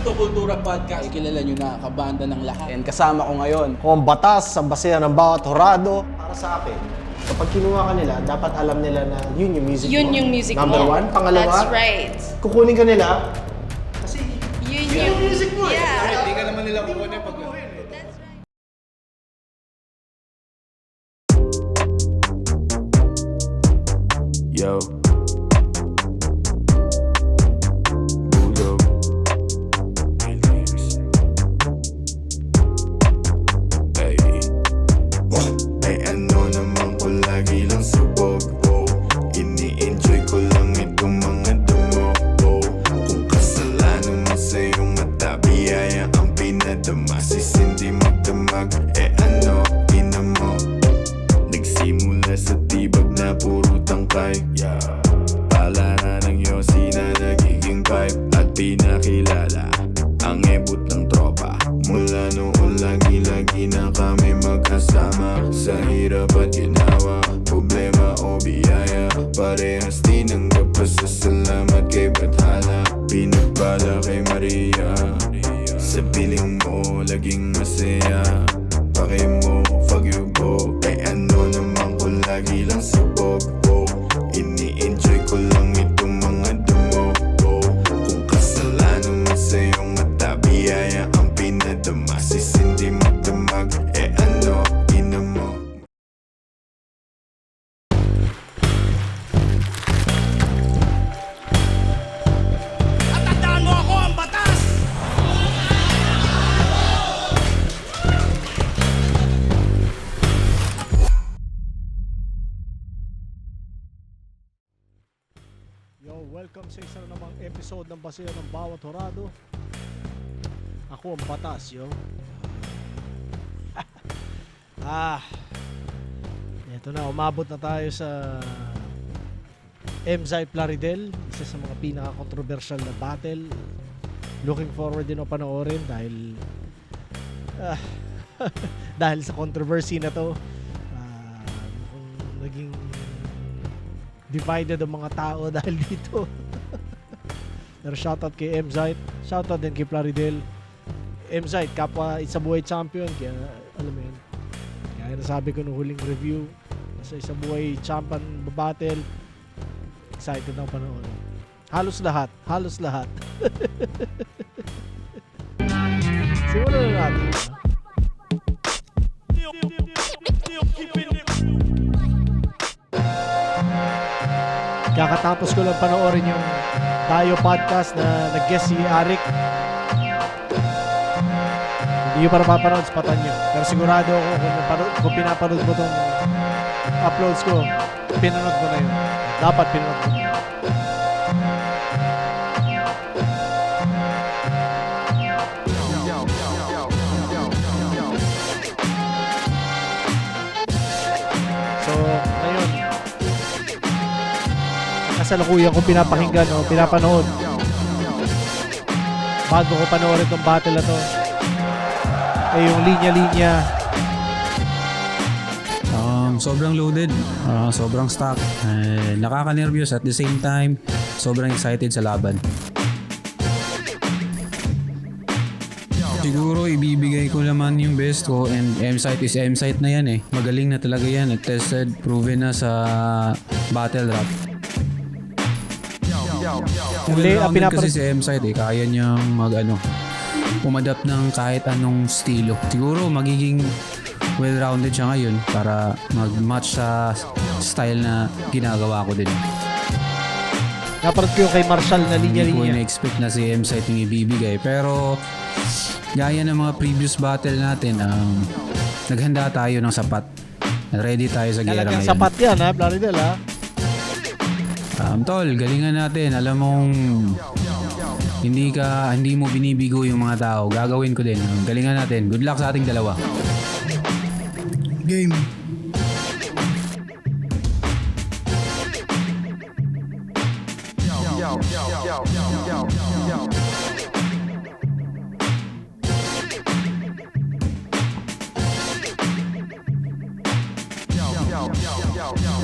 to Kultura Podcast. Kilala nyo na, kabanda ng lahat. And kasama ko ngayon. Kung ang batas sa basehan ng bawat horado, para sa akin, kapag kinuha ka nila, dapat alam nila na yun yung music Yun mo. yung music Number mo. one. Pangalawa, That's right. kukunin ka nila, kasi Yun yung music mo yeah. Hindi ka naman nila kukunin pag... That's right. Yo. Bulldog. Hey. Ay ano naman ko lagi lang subok. Ini-enjoy ko lang itong mga damo. Kung kasalanan mo sa iyong mata, biyaya ang pinadama. Sisindi magdamag, ano, ina mo. Nagsimula sa tibag na puro tangkay. Pala na ng yosi na nagiging pipe. At pinakilala ang ebot ng tropa. Mula noon lagi-lagi na kami magkasama. Sa hirap at ginawa, problema o biyaya, parehas tinanggap. Pasasalamat kay Bathala, pinagpala kay Maria. Sa piling mo laging masaya. Pake mo, fuck you bo. Ay ano naman ko lagi lang subok. Ini-enjoy ko lang itong mga damo. Kung kasalanan mo sa iyong mata, biyaya ang pinadama. Sisindi magdamag, ano, ina mo. At tandaan mo ako ang batas! Yo, welcome sa isa na namang episode ng Basehan ng Bawat Horado. Ako ang batas, yo. Ito na, umabot na tayo sa Mzai Plaridel, isa sa mga pinaka-controversial na battle. Looking forward din ako panoorin dahil dahil sa controversy na to. Kung naging divided ang mga tao dahil dito. Pero shoutout kay Mzite, shoutout din kay Plaridel. Mzite, kapwa Isabuhay champion, kaya alam mo yun. Kaya nasabi ko nung huling review, sa Isabuhay champion battle, excited na ako panoorin. Halos lahat. Simulan na natin. Kakatapos ko lang panoorin yung Tayo podcast na nag-guest si Arik. Hindi nyo para mapanood sa patan nyo. Pero sigurado ako kung pinapanood mo tong uploads ko, pinanood mo na yun. Dapat pinanood mo na yun. So, ngayon, kasalukuyan kong pinapakinggan o pinapanood bago ko panoorin itong battle na to ay yung linya-linya. Sobrang loaded, sobrang stock, nakaka-nervyos at the same time, sobrang excited sa laban. Siguro ibibigay ko naman yung best ko, and M-Site is M-Site na yan eh. Magaling na talaga yan, tested, proven na sa battle rap. Well-rounded kasi si M-Site eh, kaya niyang umadapt ng kahit anong estilo. Siguro magiging well-rounded siya ngayon para mag-match sa style na ginagawa ko din. Naparot ko yung kay Marshall na Hindi ko linya-linya. na-expect na si M-Site yung ibibigay, pero gaya ng mga previous battle natin, naghanda tayo ng sapat. Ready tayo sa gera Talagang ngayon. sapat yan ha, Plaridel ha. Tol, galingan natin. Alam mong hindi mo binibigo yung mga tao. Gagawin ko din. Galingan natin. Good luck sa ating dalawa. Game.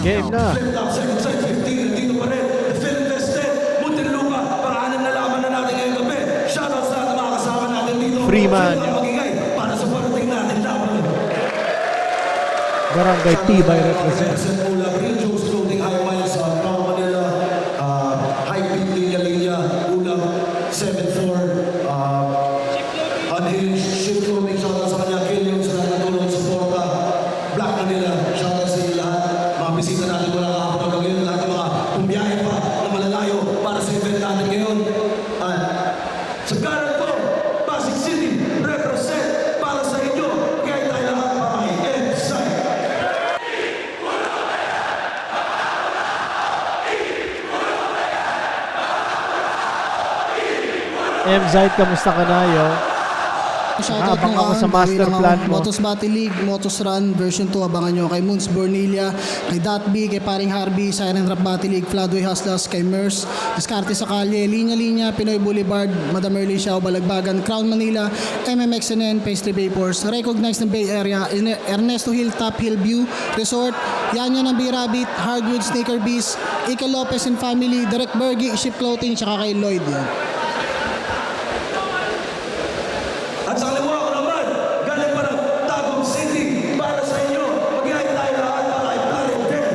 Game na. Dito pa rin. Film Fest 10, Muntinlupa, pang-anim na laban na natin ngayong gabi. Shoutouts sa mga naman. Magigay para sa parating natin laban. Barangay Tibay represent. Represent Ula Green Joe's Clothing High Miles sa Crown Manila. High Beat Linya Ula 7-4. Unhinged Ship Clothing. Shoutout sa kanya. Killion sa natulong suporta. Black Manila. Shoutout sa lahat. Mga bisita natin wala nakapag ngayon. Lahat ng mga bumiyahe pa na malalayo para sa event natin ngayon. At sa kanan ko, Pasig City, represent para sa inyo. Kaya tayo lahat para kay M-Side. M-Zite, kamusta ka na, yo? Shoutout Abang nyo ako sa master plan mo. Motos Battle League, Motos Run version 2, abangan nyo kay Moons Bornelia, kay Datby, kay Paring Harvey, Siren Rap Battle League, Floodway Hustlers, kay Mers, Discarte sa Kalye, Linya, Pinoy Boulevard, Madam Erly Xiao, Balagbagan, Crown Manila, MMXNN, Paisley Vapors, recognized ng Bay Area, Ernesto Hill, Top Hill View, Resort, Yanya ng B-Rabbit, Hardwood, Sneaker Beast, Ike Lopez and Family, Direct Bergie, Ship Clothing, tsaka kay Lloyd yan. At sa kaliwa ko naman, galing pa ng Tagum City para sa inyo. Mag-ihay tayo lahat para kay Clarendel.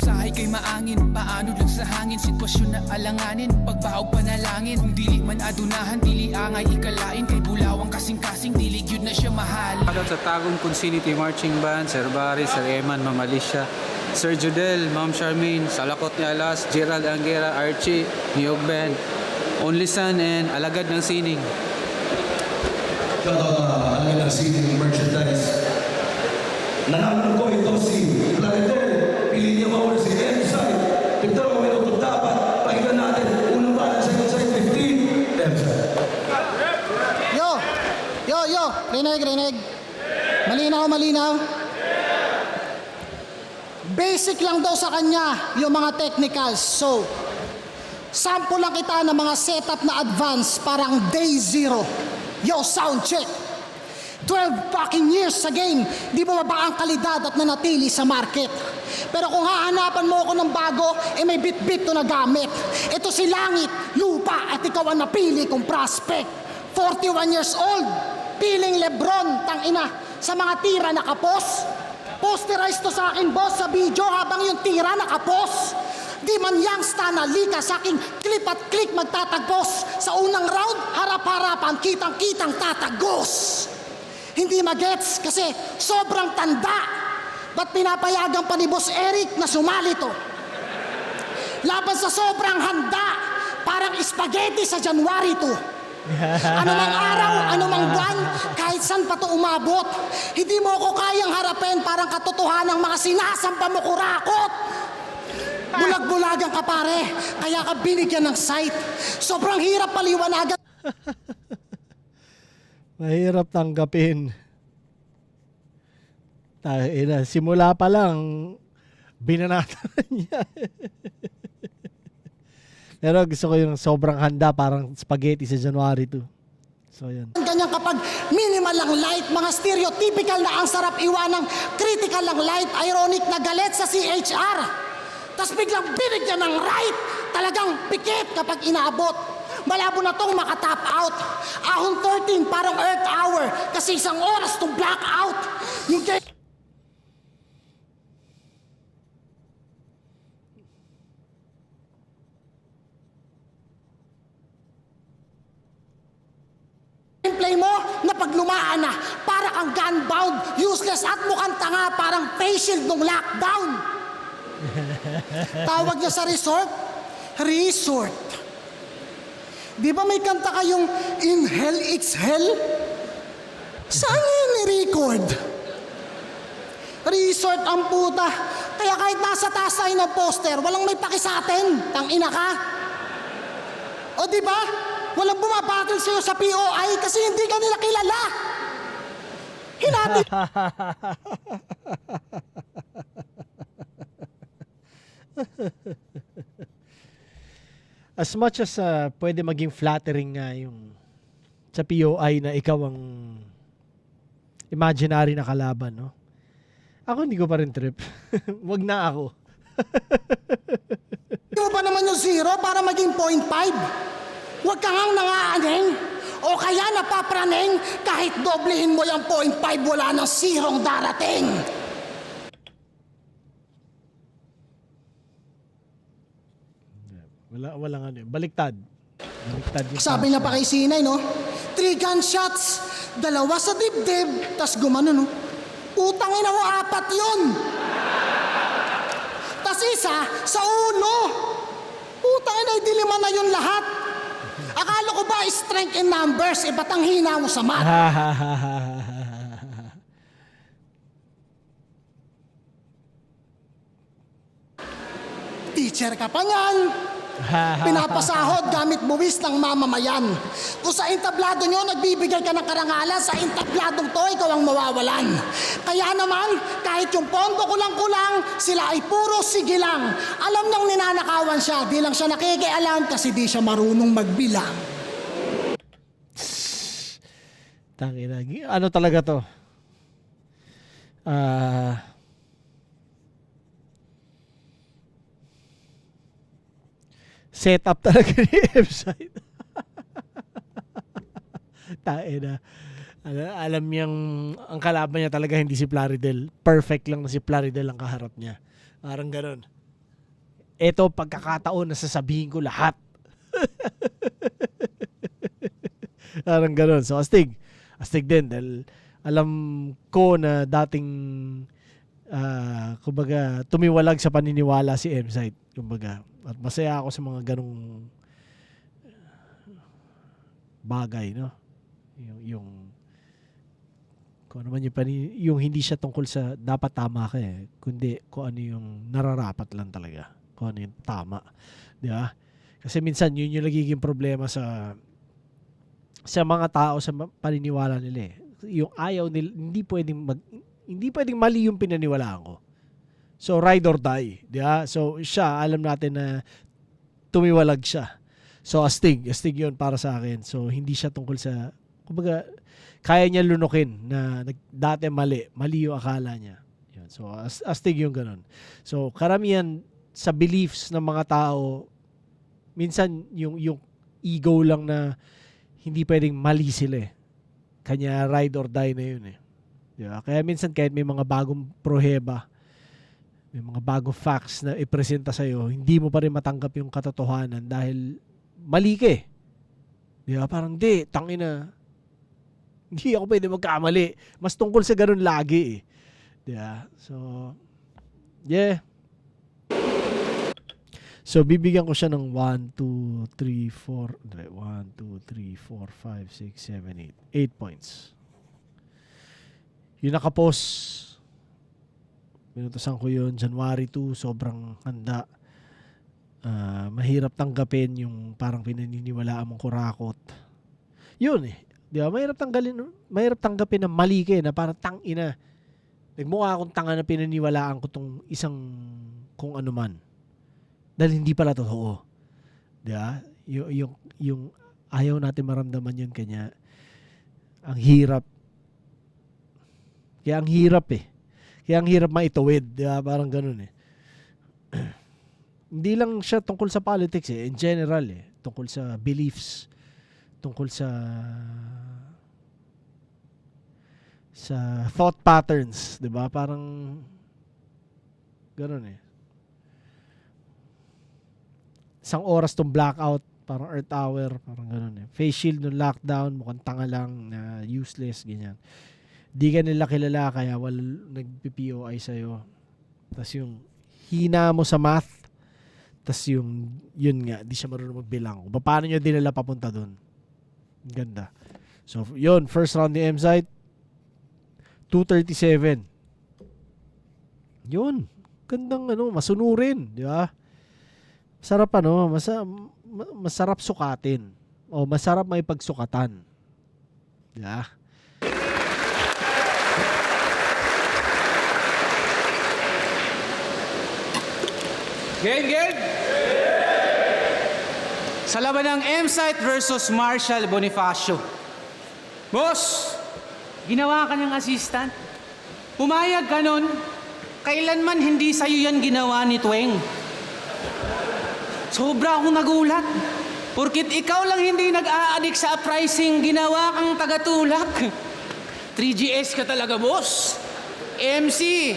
Sahay kay maangin, paano lang sa hangin, sitwasyon na alanganin, pagbahaw panalangin, kung dili man adunahan, dili angay ikalain, kay bulawang kasing-kasing, dili yun na siya mahal. Shoutout sa Tagum Consinity Marching Band, Sir Barry, Sir Eman, Ma'am Alicia, Sir Judel, Ma'am Charmaine, Salakot ni Alas, Gerald Angera, Archie, Niyog Band, Only Son, and Alagad ng Sining. Shoutout na alagin ng seating merchandise. Nanalo ko ito si Clarendel. Pili niya mauna si M-Side. 15 minuto dapat. Pakinggan natin. Unang balan sa M-Side 15. M-Side. Yo, rinig. Malinaw. Basic lang daw sa kanya yung mga technicals. So, sample lang kita ng mga setup na advance parang day zero. Yo, sound check. 12 fucking years sa game, di bumaba ang kalidad at nanatili sa market. Pero kung hahanapan mo ako ng bago, may bit-bit to na gamit. Ito si Langit, Lupa, at ikaw ang napili kong prospect. 41 years old, piling Lebron, tangina, sa mga tira nakapos. Posterize to sa akin, boss, sa video habang yung tira nakapos. Di man youngsta na lika sa aking clip at click magtatagpos. Sa unang round, harap-harapan, kitang-kitang tatagos. Hindi magets kasi sobrang tanda. Ba't pinapayagan pa ni Boss Eric na sumali to? Laban sa sobrang handa, parang spaghetti sa January 2. Anumang araw, anumang buwan, kahit saan pa to umabot, hindi mo ako kayang harapin parang katotohanan ng mga sinasampa mo kurakot. Bulag-bulagan ka pare, kaya ka binigyan ng sight. Sobrang hirap paliwanagan. Mahirap tanggapin. Simula pa lang, binanatan niya. Pero gusto ko yung sobrang handa, parang spaghetti sa January 2. So, yan. Ganyan kapag minimal lang light, mga stereotypical na ang sarap iwanang critical lang light, ironic na galit sa CHR. Tapos biglang binigyan ng right, talagang pikit kapag inaabot. Malabo na tong makatap out. Ahon 13, parang Earth Hour, kasi isang oras tong blackout. Yung play mo na paglumaan na, para kang gunbound, useless at mukhang tanga, parang face shield nung lockdown. Tawag niya sa resort, Di ba may kanta kayong Inhale, Exhale? Saan yun ni-record? Resort ang puta. Kaya kahit nasa taas tayo ng poster, walang may paki sa atin. Tangina ka. O di ba? Walang bumabattle sa'yo sa POI kasi hindi ka nila kilala. Hinati. As much as pwede maging flattering nga yung sa POI na ikaw ang imaginary na kalaban, no? Ako hindi ko pa rin trip. Wag na ako. Hindi mo pa naman yung 0 para maging 0.5. Huwag ka ngang nangaaning. O kaya napapraning kahit doblehin mo yung 0.5 wala ng zerong darating. Walang ano yun. Baliktad. Baliktad yung Sabi niya pa kay Sinay, no? 3 gunshots, 2 sa dibdib, tas gumano, no? Utangin na mo, 4 yun. Tas isa, sa ulo. Utangin na, dilima na yun lahat. Akala ko ba strength in numbers, ba't ang hina mo sa math? Teacher ka pa niyan. Pinapasahod gamit buwis ng mamamayan. Kung sa entablado nyo, nagbibigay ka ng karangalan, sa entabladong to, ikaw ang mawawalan. Kaya naman, kahit yung pondo kulang-kulang, sila ay puro sige lang. Alam niyang ninanakawan siya, di lang siya nakikialam kasi di siya marunong magbilang. Tangina. Ano talaga to? Setup talaga ni M-Site. Tangina. Alam niyang ang kalaban niya talaga hindi si Plaridel. Perfect lang na si Plaridel ang kaharap niya. Parang ganun. Ito pagkakataon na sasabihin ko lahat. Parang ganun. So astig din dahil alam ko na dating kumbaga tumiwalag sa paniniwala si M-Site. Kumbaga, at masaya ako sa mga ganong bagay, no? Yung kung ano man yung hindi siya tungkol sa dapat tama ka kundi kung ano yung nararapat lang talaga. Kung ano yung tama. Di ba? Kasi minsan yun yung nagiging problema sa mga tao sa paniniwala nila Yung ayaw nila, hindi pwedeng mali yung pinaniwalaan ko. So, ride or die. Diba? So, siya, alam natin na tumiwalag siya. So, astig yun para sa akin. So, hindi siya tungkol sa, kumbaga, kaya niya lunukin na dati mali yung akala niya. Yun. So, astig yung ganun. So, karamihan sa beliefs ng mga tao, minsan yung ego lang na hindi pwedeng mali sila Kanya ride or die na yun Diba? Kaya minsan kahit may mga bagong proheba, may mga bagong facts na ipresenta sa'yo, hindi mo pa rin matanggap yung katotohanan dahil mali ka Diba? Parang tangina. Hindi ako pwede magkamali. Mas tungkol sa ganun lagi Diba? So, yeah. So, bibigyan ko siya ng 1, 2, 3, 4, 1, 2, 3, 4, 5, 6, 7, 8. 8 points. Yung nakapost, pinutusan ko yun, January 2, sobrang handa. Mahirap tanggapin yung parang pinaniniwalaan mong kurakot. Yun Di ba? Mahirap tanggapin na mali ka na parang tangina. Nagmukha akong tanga na pinaniwalaan ko tong isang kung ano man. Dahil hindi pala totoo. Di ba? Yung ayaw natin maramdaman yun kanya. Ang hirap. Kaya ang hirap Kaya ang hirap maituwid. Di ba? Parang ganun Hindi lang siya tungkol sa politics In general Tungkol sa beliefs. Tungkol sa thought patterns. Di ba? Parang ganun Isang oras tong blackout, parang Earth Hour, parang ganun Face shield ng lockdown, mukhang tanga lang na useless, ganyan. Di ka nila kilala, kaya nagpi-POI sa'yo. Tapos yung hina mo sa math, tapos yun nga, di siya marunong magbilang. Paano nyo dinala papunta dun? Ganda. So, yun, first round ni M-Site, 237. Yun, gandang masunurin, di ba? Sarap masarap sukatin o masarap may pagsukatan. Yeah. Game! Sa laban ng M-Site versus Marshall Bonifacio. Boss, ginawa ka ng assistant. Pumayag ka nun. Kailanman hindi sa'yo yan ginawa ni Tweng. Sobra akong nagulat. Purkit ikaw lang hindi nag-a-addict sa pricing, ginawa kang tagatulak. 3GS ka talaga, boss. MC,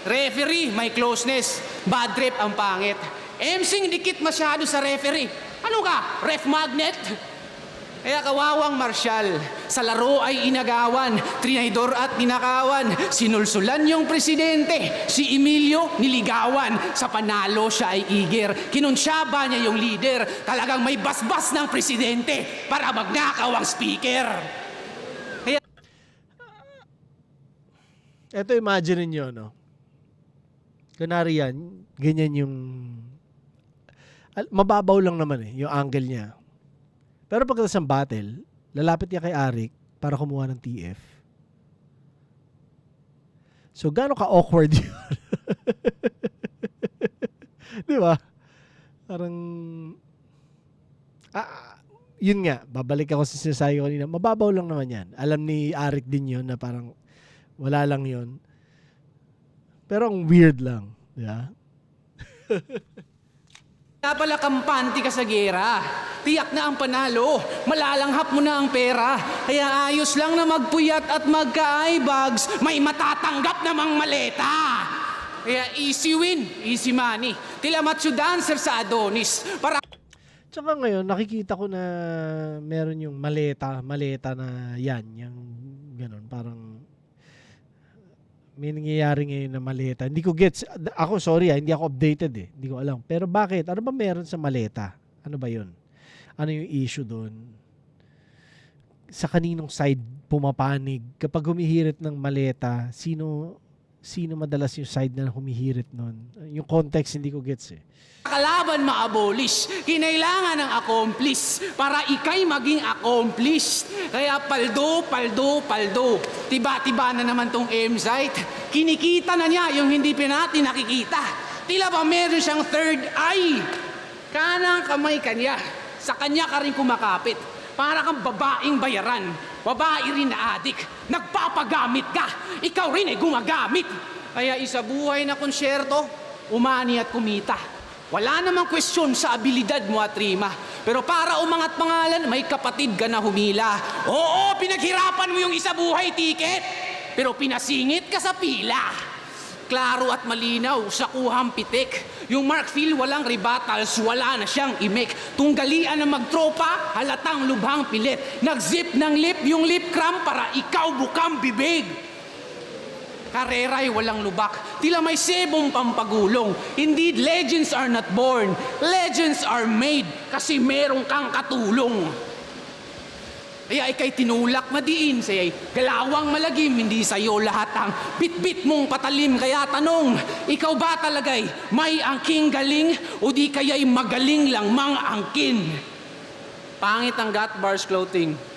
referee, may closeness. Bad trip ang pangit. MC, dikit masyado sa referee. Ano ka? Ref magnet? Kaya kawawang Marshall, sa laro ay inagawan, trinidor at ninakawan, sinulsulan yung presidente, si Emilio niligawan, sa panalo siya ay eager, kinunsyaba niya yung leader, talagang may basbas ng presidente para magnakaw ang speaker. Kaya Eto, imagine niyo, no? Kunwari yan, ganyan yung... Mababaw lang naman yung angle niya. Pero pagkatapos ng battle, lalapit niya kay Arik para kumuha ng TF. So, gaano ka-awkward yun? Di ba? Parang... yun nga, babalik ako sa sinasabi ko kanina. Mababaw lang naman yan. Alam ni Arik din yun na parang wala lang yun. Pero ang weird lang. Di ba? pala kampante ka sa gera. Tiyak na ang panalo. Malalanghap mo na ang pera. Kaya ayos lang na magpuyat at magka-eye bags. May matatanggap namang maleta. Kaya easy win, easy money. Tila macho dancer sa Adonis. Para Tsaka ngayon, nakikita ko na meron yung maleta na yan. Yung ganun, parang may nangyayari ngayon na maleta. Hindi ko gets. Ako, sorry hindi ako updated eh. Hindi ko alam. Pero bakit? Ano ba meron sa maleta? Ano ba yun? Ano yung issue doon? Sa kaninong side pumapanig? Kapag humihirit ng maleta, sino madalas yung side na humihirit nun? Yung context, hindi ko gets eh. kalaban ma-abolish, kinailangan ng accomplice para ikay maging accomplished. Kaya paldo, paldo, paldo. Tiba-tiba na naman tong M-Site. Kinikita na niya yung hindi pa natin nakikita. Tila ba meron siyang third eye? Kanang kamay kanya. Sa kanya ka rin kumakapit. Para kang babaeng bayaran. Babae rin na adik. Nagpapagamit ka. Ikaw rin ay gumagamit. Kaya isa buhay na konsyerto, umani at kumita. Wala namang kwestiyon sa abilidad mo at rima. Pero para umangat pangalan, may kapatid ka na humila. Oo, pinaghirapan mo yung isa buhay ticket. Pero pinasingit ka sa pila. Klaro at malinaw sa kuhang pitik. Yung Mark Phil walang rebuttals, wala na siyang imik. Tunggalian na magtropa, halatang lubhang pilit. Nag-zip ng lip yung lip cramp para ikaw bukang bibig. Karera'y walang lubak, tila may sebong pampagulong. Indeed, legends are not born, legends are made kasi merong kang katulong. Kaya ikay tinulak madiin, sayay galawang malagim, hindi sa'yo lahat ang bit-bit mong patalim. Kaya tanong, ikaw ba talagay may angking galing o di kaya'y magaling lang mga angkin? Pangit ang Got Bars clothing.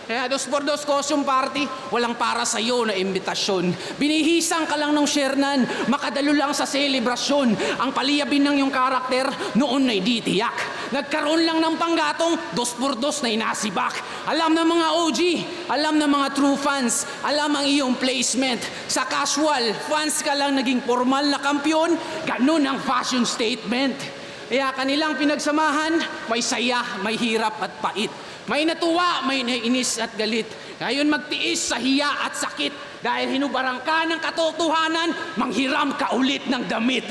Kaya 2x2 costume party, walang para sa'yo na imbitasyon. Binihisang ka lang ng shernan, makadalo lang sa selebrasyon. Ang paliyabin ng yung karakter, noon na'y di tiyak. Nagkaroon lang ng panggatong, 2x2 na inasibak. Alam ng mga OG, alam ng mga true fans, alam ang iyong placement. Sa casual, fans ka lang naging formal na kampyon, ganun ang fashion statement. Kaya kanilang pinagsamahan, may saya, may hirap at pait. May natuwa, may naiinis at galit. Ngayon magtiis sa hiya at sakit. Dahil hinubarang ka ng katotohanan, manghiram ka ulit ng damit.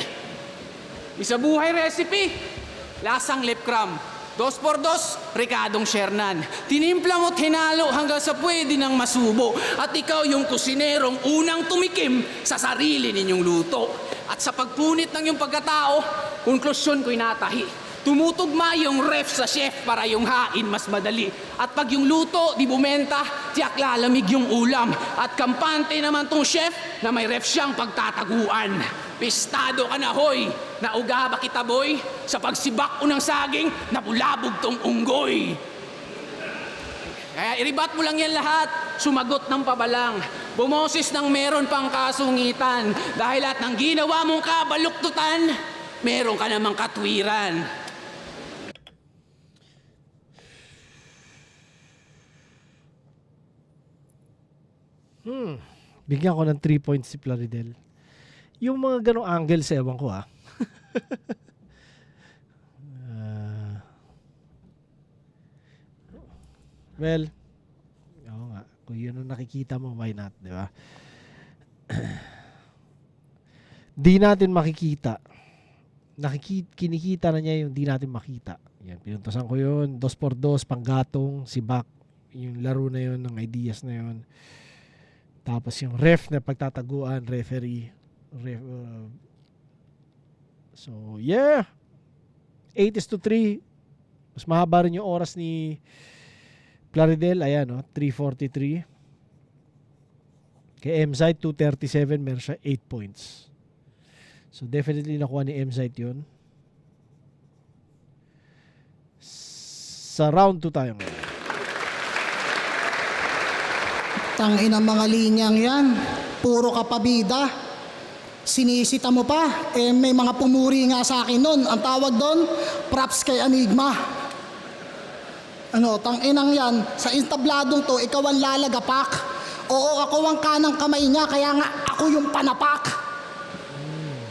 Isa buhay recipe, lasang lip cram. 2x2, Ricardong Shernan. Tinimpla mo't hinalo hanggang sa pwede nang masubo. At ikaw yung kusinerong unang tumikim sa sarili ninyong luto. At sa pagpunit ng iyong pagkatao, konklusyon ko'y natahi. Tumutugma yung ref sa chef para yung hain mas madali. At pag yung luto di bumenta, tiyak lalamig yung ulam. At kampante naman tong chef na may ref siyang pagtataguan. Pistado ka na hoy, nauga ba kita boy? Sa pagsibak unang saging, nabulabog tong unggoy. Kaya iribat mo lang yan lahat, sumagot ng pabalang. Bumoses ng meron pang kasungitan. Dahil at ng ginawa mong kabaluktutan, meron ka namang katwiran. Bigyan ko ng 3 points si Plaridel. Yung mga ganong angles, ewan ko Well, oo nga. Kung yun ang nakikita mo, why not, di ba? Di natin makikita. Kinikita na niya yung di natin makita. Yan, pinuntasan ko yun. 2x2, panggatong, si Bak. Yung laro na yun, ng ideas na yun. Tapos yung ref na pagtataguan, referee. So, yeah. 8-3. Mas mahaba rin yung oras ni Plaridel. Ayan, no? 3:43. Kay M-Site, 2:37. Meron siya 8 points. So, definitely nakuha ni M-Site yun. Sa round 2 tayo ngayon. Tangin ang mga linyang yan. Puro kapabida. Sinisita mo pa. Eh, may mga pumuri nga sa akin nun. Ang tawag doon, props kay Enigma. Ano, tanginang yan. Sa instabladong to, ikaw ang lalagapak. Oo, ako ang kanang kamay niya, kaya nga ako yung panapak.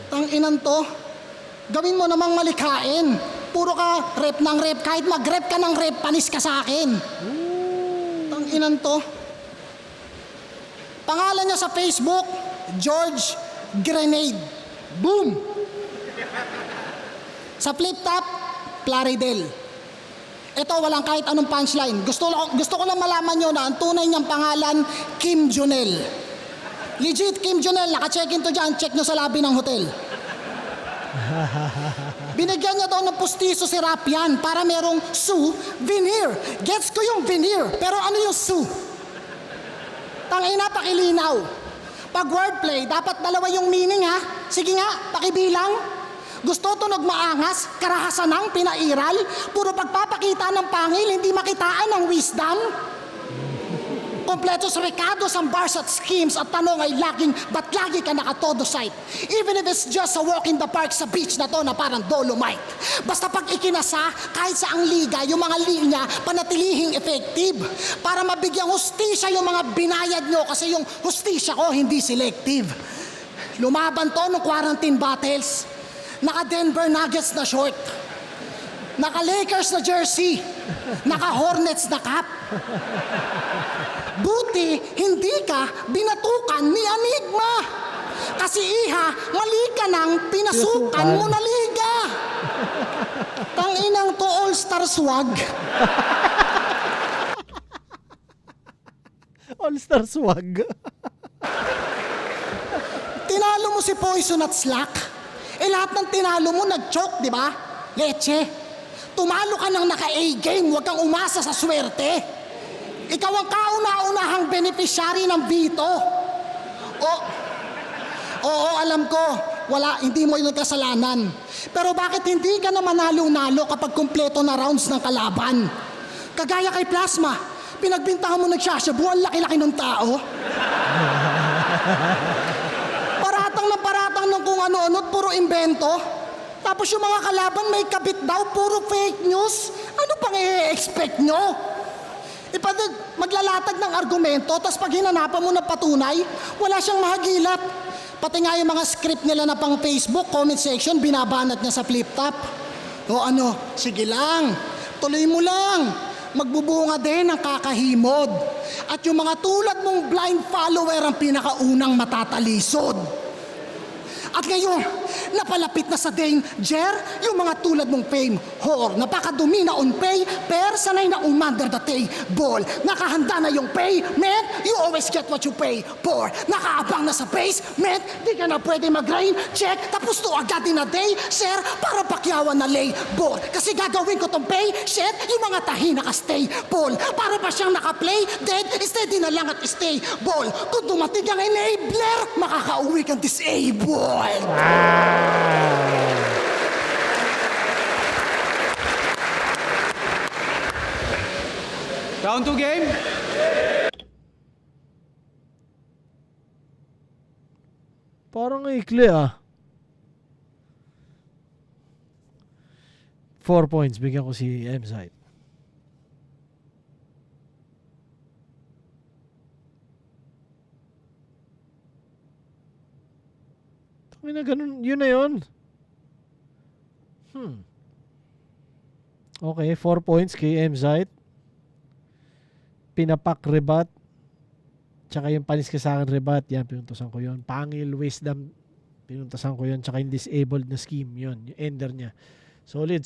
Tanginan to. Gawin mo namang malikain. Puro ka rep ng rep. Kahit mag-rep ka ng rep, panis ka sa akin. Tanginan to. Pangalan niya sa Facebook, George Grenade. Boom! Sa flip top, Plaridel. Ito, walang kahit anong punchline. Gusto ko lang malaman nyo na ang tunay niyang pangalan, Kim Jonel. Legit, Kim Jonel. Naka-check-in to dyan. Check nyo sa lobby ng hotel. Binigyan niya daw ng pustiso si Rapian para merong souvenir. Gets ko yung veneer. Pero ano yung sou? Tangina, pakilinaw. Pag wordplay, dapat dalawa yung meaning, ha? Sige nga, pakibilang. Gusto tunog maangas, karahasan ng pinairal, puro pagpapakita ng pangil, hindi makitaan ng wisdom. Kompletos recados ang bars at schemes at tanong ay laging, ba't lagi ka nakatodo sight? Even if it's just a walk in the park sa beach na to na parang Dolomite. Basta pag ikinasa, kahit sa ang liga, yung mga linya, panatilihing effective. Para mabigyang hustisya yung mga binayad nyo kasi yung hustisya ko hindi selective. Lumaban to ng quarantine battles. Naka Denver Nuggets na short. Naka Lakers na jersey. Naka Hornets na cap. Buti, hindi ka binatukan ni Enigma. Kasi iha, mali ka nang pinasukan mo na liga. Tanginang to all-star swag. All-star swag. Tinalo mo si Poison at Slack. Eh lahat ng tinalo mo nag-choke, di ba? Leche. Tumalo ka ng naka-A game, huwag kang umasa sa swerte. Ikaw ang kauna-unahang beneficiary ng veto. Oo, alam ko. Hindi mo yung kasalanan. Pero bakit hindi ka na manalo-nalo kapag kumpleto na rounds ng kalaban? Kagaya kay Plasma, pinagbintangan mo nagsasyabu, ang laki-laki ng tao. Paratang ng kung ano-ano, puro imbento. Tapos yung mga kalaban may kabit daw, puro fake news. Ano pang i-expect nyo? Maglalatag ng argumento, tapos pag hinanapan mo ng patunay, wala siyang mahagilap. Pati nga yung mga script nila na pang Facebook, comment section, binabanat niya sa flip top. O ano, sige lang, tuloy mo lang. Magbubunga din ang kakahimod. At yung mga tulad mong blind follower ang pinakaunang matatalisod. At ngayon, napalapit na sa danger yung mga tulad mong fame whore. Napakadumi na on pay, per sanay na under the table. Nakahanda na yung payment, you always get what you pay for. Nakaabang na sa basement, di ka na pwede mag-rain check, tapos to agad din na day, sir, para pakyawan na labor. Kasi gagawin ko tong pay, shit, yung mga tahi naka-stable. Para ba siyang naka-play, dead, steady na lang at stable. Kung dumating ang enabler, makakauwi kang disabled. Round 2 game. Parang ikli 4 points, bigyan ko si M-Site. Tangin na ganun, yun na yun. Okay, 4 points kay M-Site. pinapak rebat, tsaka yung panis ka sa akin rebat, yan, pinuntasan ko yun. Pangil, wisdom, pinuntasan ko yun. Tsaka yung disabled na scheme, yun, yung ender niya. Solid.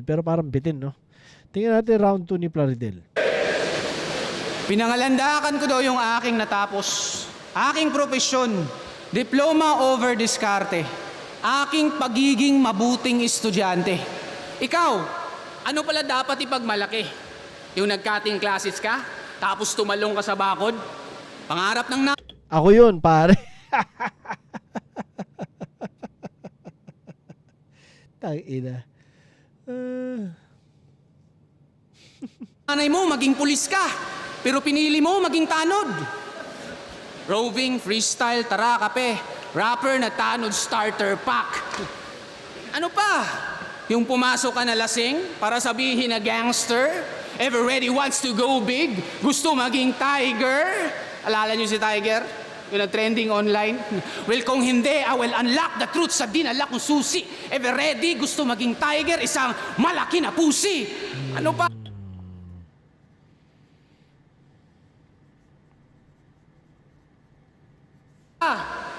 Pero parang bitin, no? Tingnan natin round 2 ni Plaridel. Pinangalandakan ko daw yung aking natapos. Aking propesyon, diploma over diskarte. Aking pagiging mabuting estudyante. Ikaw, ano pala dapat ipagmalaki? Yung nag-cutting classes ka, tapos tumalong ka sa bakod? Pangarap ng Ako yun, pare. Tangina. nanay mo maging pulis ka, pero pinili mo maging tanod. Roving, freestyle, tara, kape. Rapper na tanod starter pack. Ano pa? Yung pumasok ka na lasing para sabihin na gangster? Ever ready wants to go big? Gusto maging tiger? Alala niyo si Tiger? Yung nag-trending online? Well, kung hindi, I will unlock the truth sa dinala kong susi. Ever ready? Gusto maging tiger? Isang malaki na pusi. Ano pa?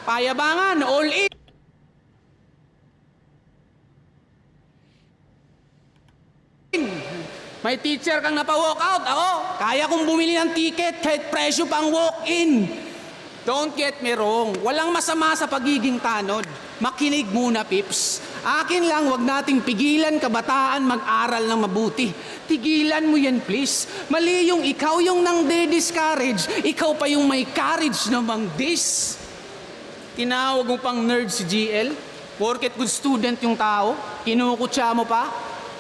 Payabangan, all in. May teacher kang napa-walk out. Ako, kaya kong bumili ng ticket kahit presyo pang walk-in. Don't get me wrong. Walang masama sa pagiging tanod. Makinig muna, Pips. Akin lang, wag nating pigilan kabataan mag-aral ng mabuti. Tigilan mo yan, please. Mali yung ikaw yung nang de-discourage. Ikaw pa yung may courage na mang-dis. Tinawag mo pang nerd si GL? Porket good student yung tao? Kinukutsa mo pa?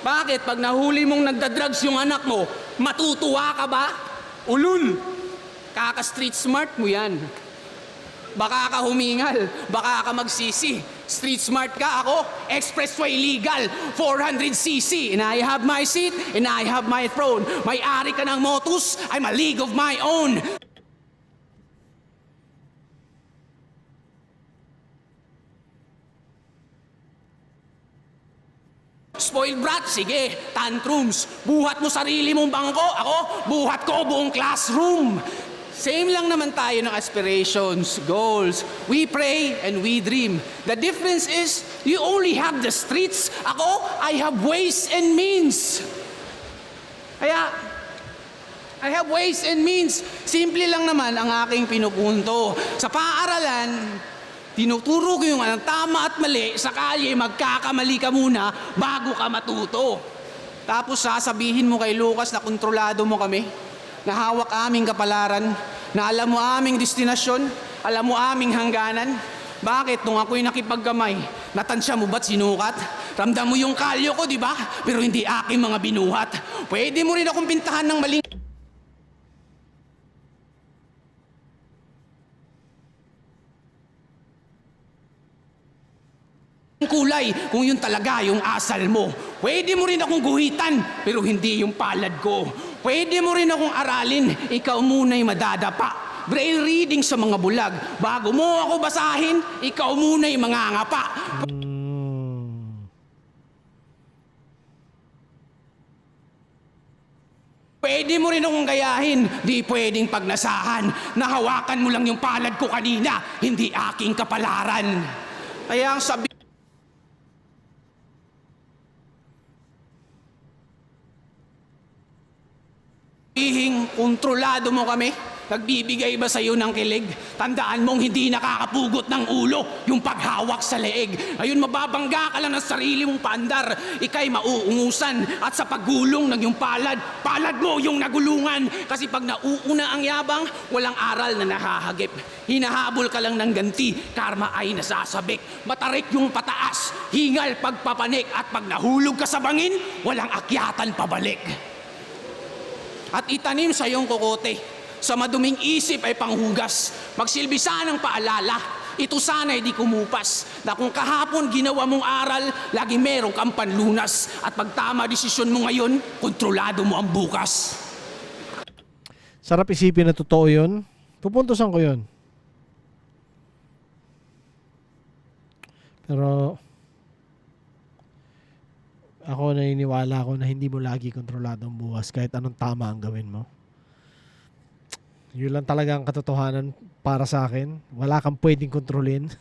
Bakit? Pag nahuli mong nagdadrugs yung anak mo, matutuwa ka ba? Ulul! Kaka-street smart mo yan. Baka ka humingal, baka ka magsisi. Street smart ka, ako, expressway legal, 400cc. And I have my seat, and I have my throne. May-ari ka ng Motus, I'm a league of my own. Spoiled brat, sige, tantrums. Buhat mo sarili mong bangko, ako, buhat ko buong classroom. Same lang naman tayo ng aspirations, goals. We pray and we dream. The difference is, you only have the streets. Ako, I have ways and means. Kaya, I have ways and means. Simple lang naman ang aking pinupunto. Sa paaralan, tinuturo ko yung anong tama at mali. Sa kalye, magkakamali ka muna bago ka matuto. Tapos sasabihin mo kay Lucas na kontrolado mo kami, na hawak aming kapalaran, na alam mo aming destinasyon, alam mo aming hangganan. Bakit? Nung ako'y nakipagkamay, natansya mo ba't sinukat? Ramdam mo yung kalyo ko, di ba? Pero hindi aking mga binuhat. Pwede mo rin akong pintahan ng maling kulay kung yun talaga yung asal mo. Pwede mo rin akong guhitan, pero hindi yung palad ko. Pwede mo rin akong aralin, ikaw muna'y madadapa. Braille reading sa mga bulag. Bago mo ako basahin, ikaw muna'y mangangapa. Pwede mo rin akong gayahin, di pwedeng pagnasahan. Nahawakan mo lang yung palad ko kanina, hindi aking kapalaran. Kaya ang sabi kontrolado mo kami? Nagbibigay ba sa'yo ng kilig? Tandaan mong hindi nakakapugot ng ulo yung paghawak sa leeg. Ayun, mababangga ka lang ng sarili mong paandar. Ika'y mauungusan at sa paggulong ng iyong palad mo yung nagulungan. Kasi pag nauuna ang yabang, walang aral na nahahagip. Hinahabol ka lang ng ganti, karma ay nasasabik. Matarik yung pataas, hingal pagpapanik. At pag nahulog ka sa bangin, walang akyatan pabalik. At itanim sa iyong kokote. Sa maduming isip ay panghugas. Magsilbi sana ng paalala. Ito sana ay di kumupas. Na kung kahapon ginawa mong aral, lagi merong kang panlunas. At pag tama desisyon mo ngayon, kontrolado mo ang bukas. Sarap isipin na totoo yun. Pupuntosan ko yun. Pero ako naniniwala ako na hindi mo lagi kontrolado ang bukas kahit anong tama ang gawin mo. Yun lang talaga ang katotohanan para sa akin. Wala kang pwedeng kontrolin.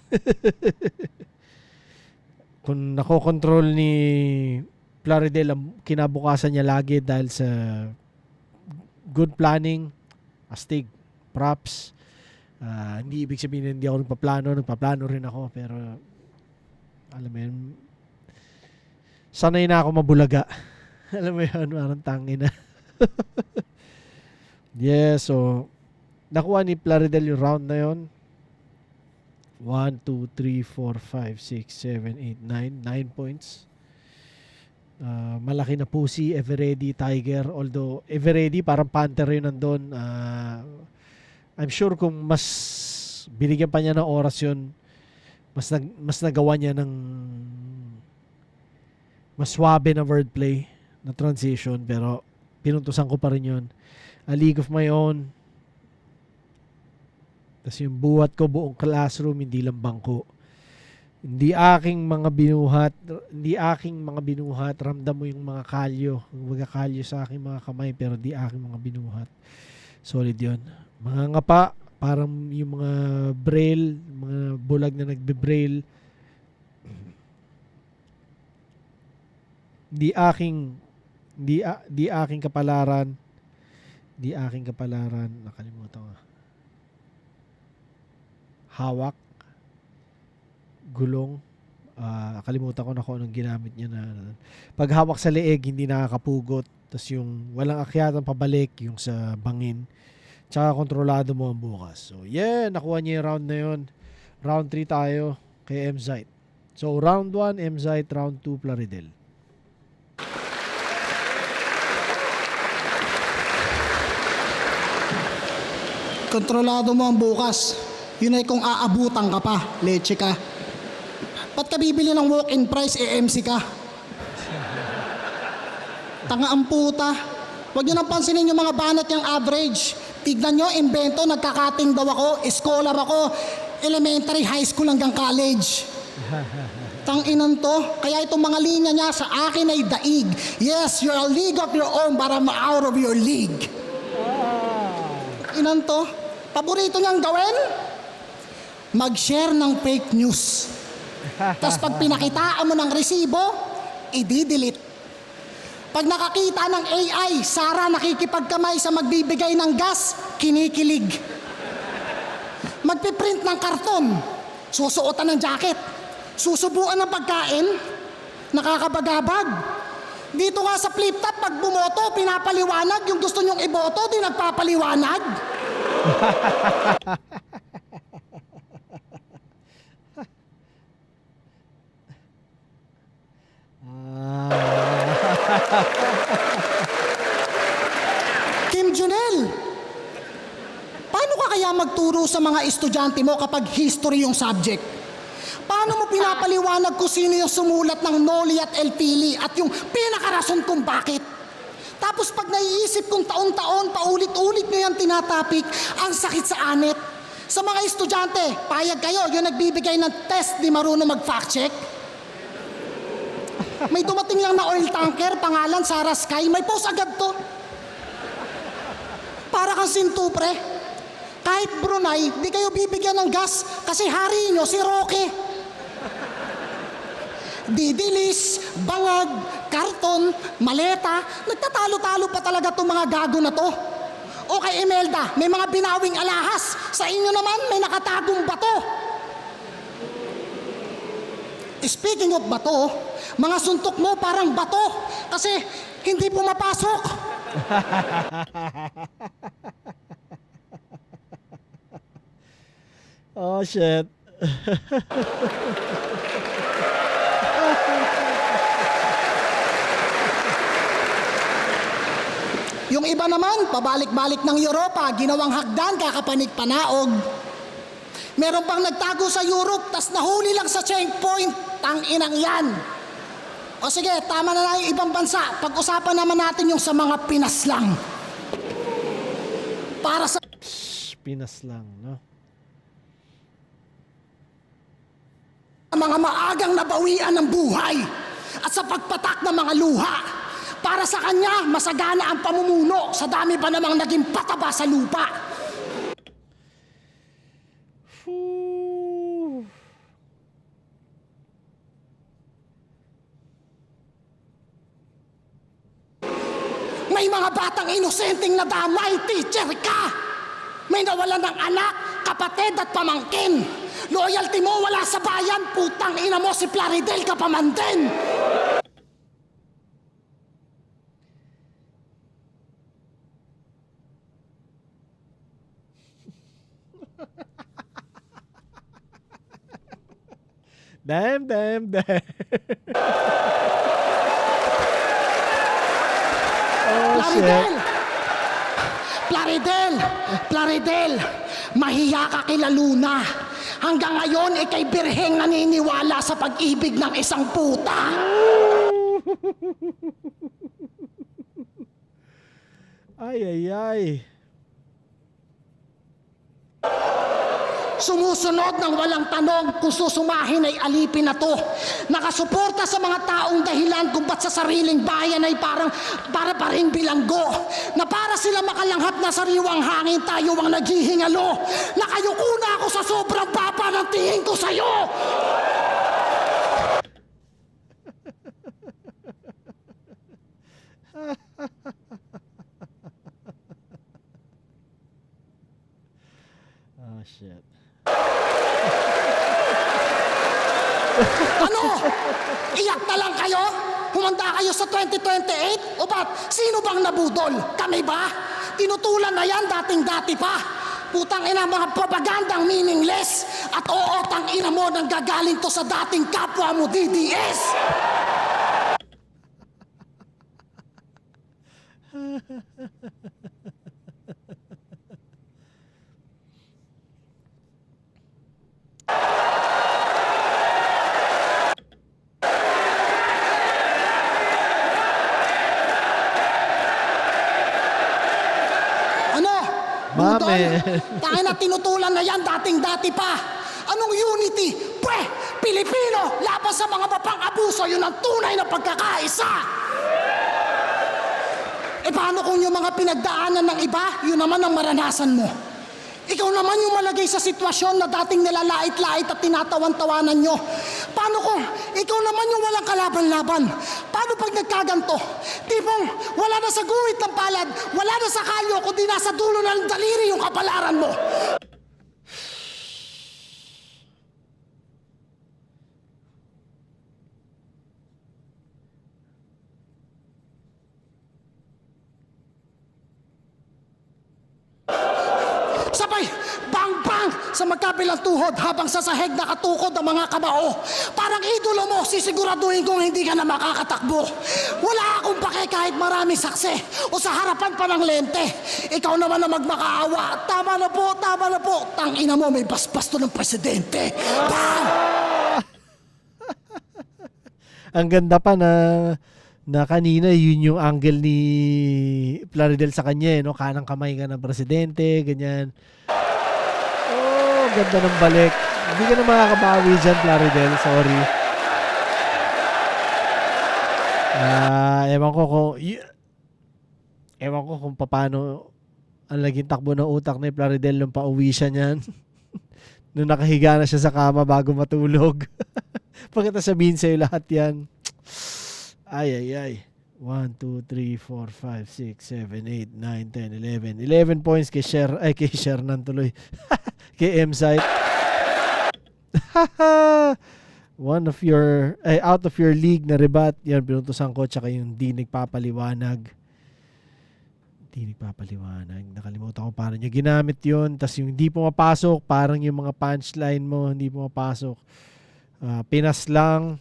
Kung nakokontrol ni Plaridel ang kinabukasan niya lagi dahil sa good planning, astig, props. Hindi ibig sabihin na hindi ako nagpaplano rin ako, pero alam mo yun, sanay na ako mabulaga. Alam mo yun, parang tangin na. Yes, so nakuha ni Plaridel yung round na yun. 1, 2, 3, 4, 5, 6, 7, 8, 9. 9 points. Malaki na po si Everready Tiger. Although Everready parang Panther yun nandun. I'm sure kung mas binigyan pa niya ng oras yun, mas nagawa niya ng mas swabe na wordplay na transition. Pero pinuntusan ko pa rin yun. A league of my own. Tapos yung buhat ko buong classroom, hindi lang bangko. Hindi aking mga binuhat, ramdam mo yung mga kalyo. Mga kalyo sa aking mga kamay, pero di aking mga binuhat. Solid yun. Mga ngapa, parang yung mga braille, mga bulag na nagbe-braille. Di aking kapalaran. Nakalimutan ko. Hawak, gulong, kalimutan ko na kung anong ginamit niya na. Pag hawak sa leeg, hindi nakakapugot. Tapos yung walang akyatang pabalik, yung sa bangin. Tsaka kontrolado mo ang bukas. So yeah, nakuha niya yung round na yun. Round 3 tayo kay M-Zite. So round 1, M-Zite. Round 2, Plaridel. Kontrolado mo ang bukas. Yun ay kung aabutan ka pa, leche ka. Ba't ka bibili ng walk-in price, MC ka? Tanga ang puta. Huwag nyo nang pansinin yung mga banat yung average. Tignan nyo, invento, nagkakating daw ako, scholar ako, elementary, high school hanggang college. Tanginan to. Kaya itong mga linya niya sa akin ay daig. Yes, you're a league of your own, but I'm out of your league. Inan to. Paborito niyang gawin? Mag-share ng fake news. Tapos pag pinakitaan mo ng resibo, i-delete. Pag nakakita ng AI, Sarah nakikipagkamay sa magbibigay ng gas, kinikilig. Magpiprint ng karton, susuotan ng jacket, susubuan ng pagkain, nakakabagabag. Dito nga sa flip top, pag bumoto, pinapaliwanag. Yung gusto nyong iboto, di nagpapaliwanag. Kim Junel, paano ka kaya magturo sa mga estudyante mo kapag history yung subject? Paano mo pinapaliwanag kung sino yung sumulat ng Noli at Elpili at yung pinakarason kung bakit? Tapos pag naiisip kong taon-taon, paulit-ulit nyo yung tinatapik, ang sakit sa anit. Sa mga estudyante, payag kayo, yung nagbibigay ng test di marunong mag-fact check. May dumating lang na oil tanker, pangalan Sarah Sky, may post agad to. Para kang sintupre. Kahit Brunei, di kayo bibigyan ng gas kasi hari nyo si Roque. Didilis, bangag, karton, maleta, nagtatalo-talo pa talaga itong mga gago na to. O kay Imelda, may mga binawing alahas. Sa inyo naman, may nakatagong bato. Speaking of bato, mga suntok mo parang bato kasi hindi pumapasok. Oh shit. Yung iba naman, pabalik-balik ng Europa, ginawang hagdan, kakapanig panaog. Meron pang nagtago sa Europe, tas nahuli lang sa checkpoint. Tang-inang yan. O sige, tama na lang yung ibang bansa. Pag-usapan naman natin yung sa mga Pinas lang. Para sa Pinas lang, no? mga maagang nabawian ng buhay at sa pagpatak ng mga luha. Para sa kanya, masagana ang pamumuno sa dami pa namang naging pataba sa lupa. May mga batang inosenteng nadamay, teacher ka. May nawalan ng anak, kapatid at pamangkin. Loyalty mo wala sa bayan, putang ina mo si Plaridel ka pa man din. Damn. Oh, shit. Plaridel, mahiya ka kila Luna. Hanggang ngayon, kay Birheng naniniwala sa pag-ibig ng isang puta. Ay. Sumusunod ng walang tanong kung susumahin ay alipin na to. Nakasuporta sa mga taong dahilan kung ba't sa sariling bayan ay para pa rin bilanggo. Na para sila makalanghap na sariwang hangin, tayo ang naghihingalo. Nakayuko na ako sa sobrang baba ng tingin ko sa'yo. Oh, shit. Ano? Iyak na lang kayo? Humanda kayo sa 2028? O ba't sino bang nabudol? Kami ba? Tinutulan na yan dating-dati pa. Putang ina mga propagandang meaningless. At oo, tang ina mo nang gagaling to sa dating kapwa mo DDS. Mame. Tangin na tinutulan na yan dating-dati pa. Anong unity? Pwe! Pilipino! Laban sa mga mapang-abuso, yun ang tunay na pagkakaisa! E paano kung yung mga pinagdaanan ng iba, yun naman ang maranasan mo? Ikaw naman yung malagay sa sitwasyon na dating nilalait-lait at tinatawan-tawanan nyo. Paano kung ikaw naman yung walang kalaban-laban? Paano pag nagkaganto? Tipong wala na sa guhit ng palad, wala na sa kalyo, kundi nasa dulo ng daliri yung kapalaran mo. Sabay, bang-bang sa magkabilang tuhod habang sa sahig nakatukod ang mga kamao. Parang idolo mo, sisiguraduhin kong hindi ka na makakatakbo. Wala akong pake kahit marami saksi o sa harapan pa ng lente. Ikaw naman na magmakaawa. Tama na po. Tangina mo, may basbas to ng presidente. Bang! Ang ganda pa na kanina yun yung angle ni Plaridel sa kanya, no? Kanang kamay ka ng presidente, ganyan. Oh, ganda ng balik. Hindi ka na makakabawi dyan, Plaridel. Sorry. Ewan ko kung paano ang naging takbo ng utak ni Plaridel nung pauwi siya niyan. Nung nakahiga na siya sa kama bago matulog. Pagkata sabihin sa'yo lahat yan. Ay. 1, 2, 3, 4, 5, 6, 7, 8, 9, 10, 11. 11 points kay Shernan tuloy. Kay M-Site. Out of your league na rebat. Yan, pinuntusan ko. Tsaka yung di nagpapaliwanag. Nakalimutan ko paano niya ginamit yun. Tapos yung hindi pumapasok, parang yung mga punchline mo, hindi pumapasok. Pinas lang.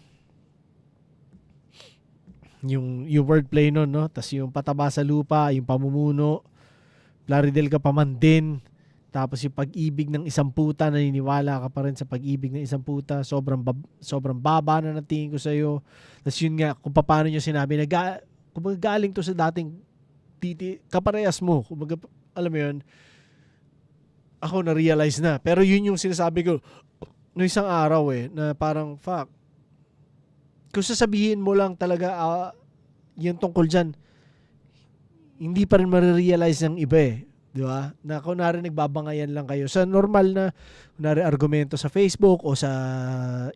Yung wordplay nun, no? Tapos yung pataba sa lupa, yung pamumuno, Plaridel ka pa man din. Tapos yung pag-ibig ng isang puta, naniniwala ka pa rin sa pag-ibig ng isang puta. Sobrang baba na natingin ko sa'yo. Tapos yun nga, kung paano nyo sinabi, kung galing to sa dating kaparehas mo. Kung alam mo yun, ako na-realize na. Pero yun yung sinasabi ko, no isang araw na parang, fuck, kung sasabihin mo lang talaga yung tungkol dyan, hindi pa rin marirealize ng iba di ba? Na kunwari nagbabangayan lang kayo sa normal na kunwari argumento sa Facebook o sa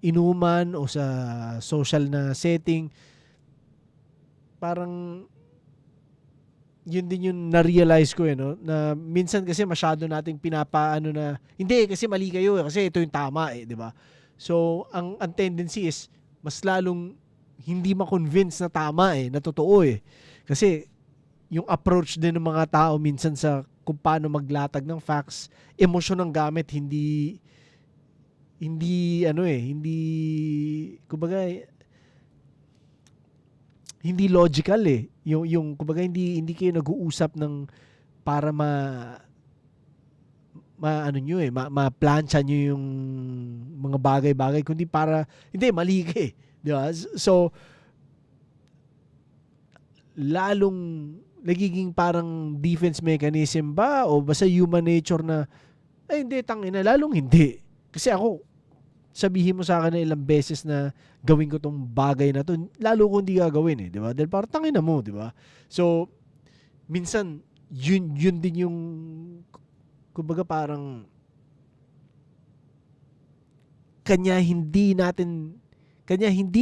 inuman o sa social na setting, parang yun din yung na-realize ko no, na minsan kasi masyado nating pinapaano na hindi kasi mali kayo kasi ito yung tama di ba? So ang tendency is mas lalong hindi ma-convince na tama na totoo Kasi yung approach din ng mga tao minsan sa kung paano maglatag ng facts, emosyon ang gamit, hindi kumbaga hindi logical yung kumbaga hindi kayo nag-uusap ng para ma-plancha nyo yung mga bagay-bagay kundi para hindi mali ka di ba? So lalong nagiging parang defense mechanism ba o basta human nature na hindi tangina lalong hindi kasi ako sabihin mo sa akin na ilang beses na gawin ko tong bagay na to lalo ko hindi gagawin di ba? Dahil parang tangina mo di ba? So minsan yun din yung kumbaga parang kanya hindi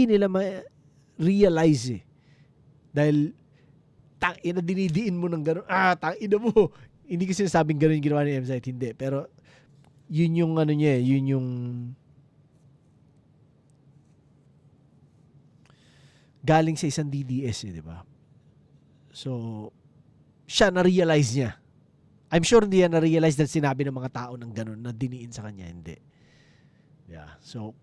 nila ma-realize dahil tangina dinidiin mo ng gano'n tangina mo hindi kasi sinasabing gano'n yung ginawa ni M-Site hindi pero yun yung ano niya yun yung galing sa isang DDS di ba? So siya na-realize niya. I'm sure hindi niya na-realize dahil sinabi ng mga tao ng gano'n na diniin sa kanya hindi. Yeah. So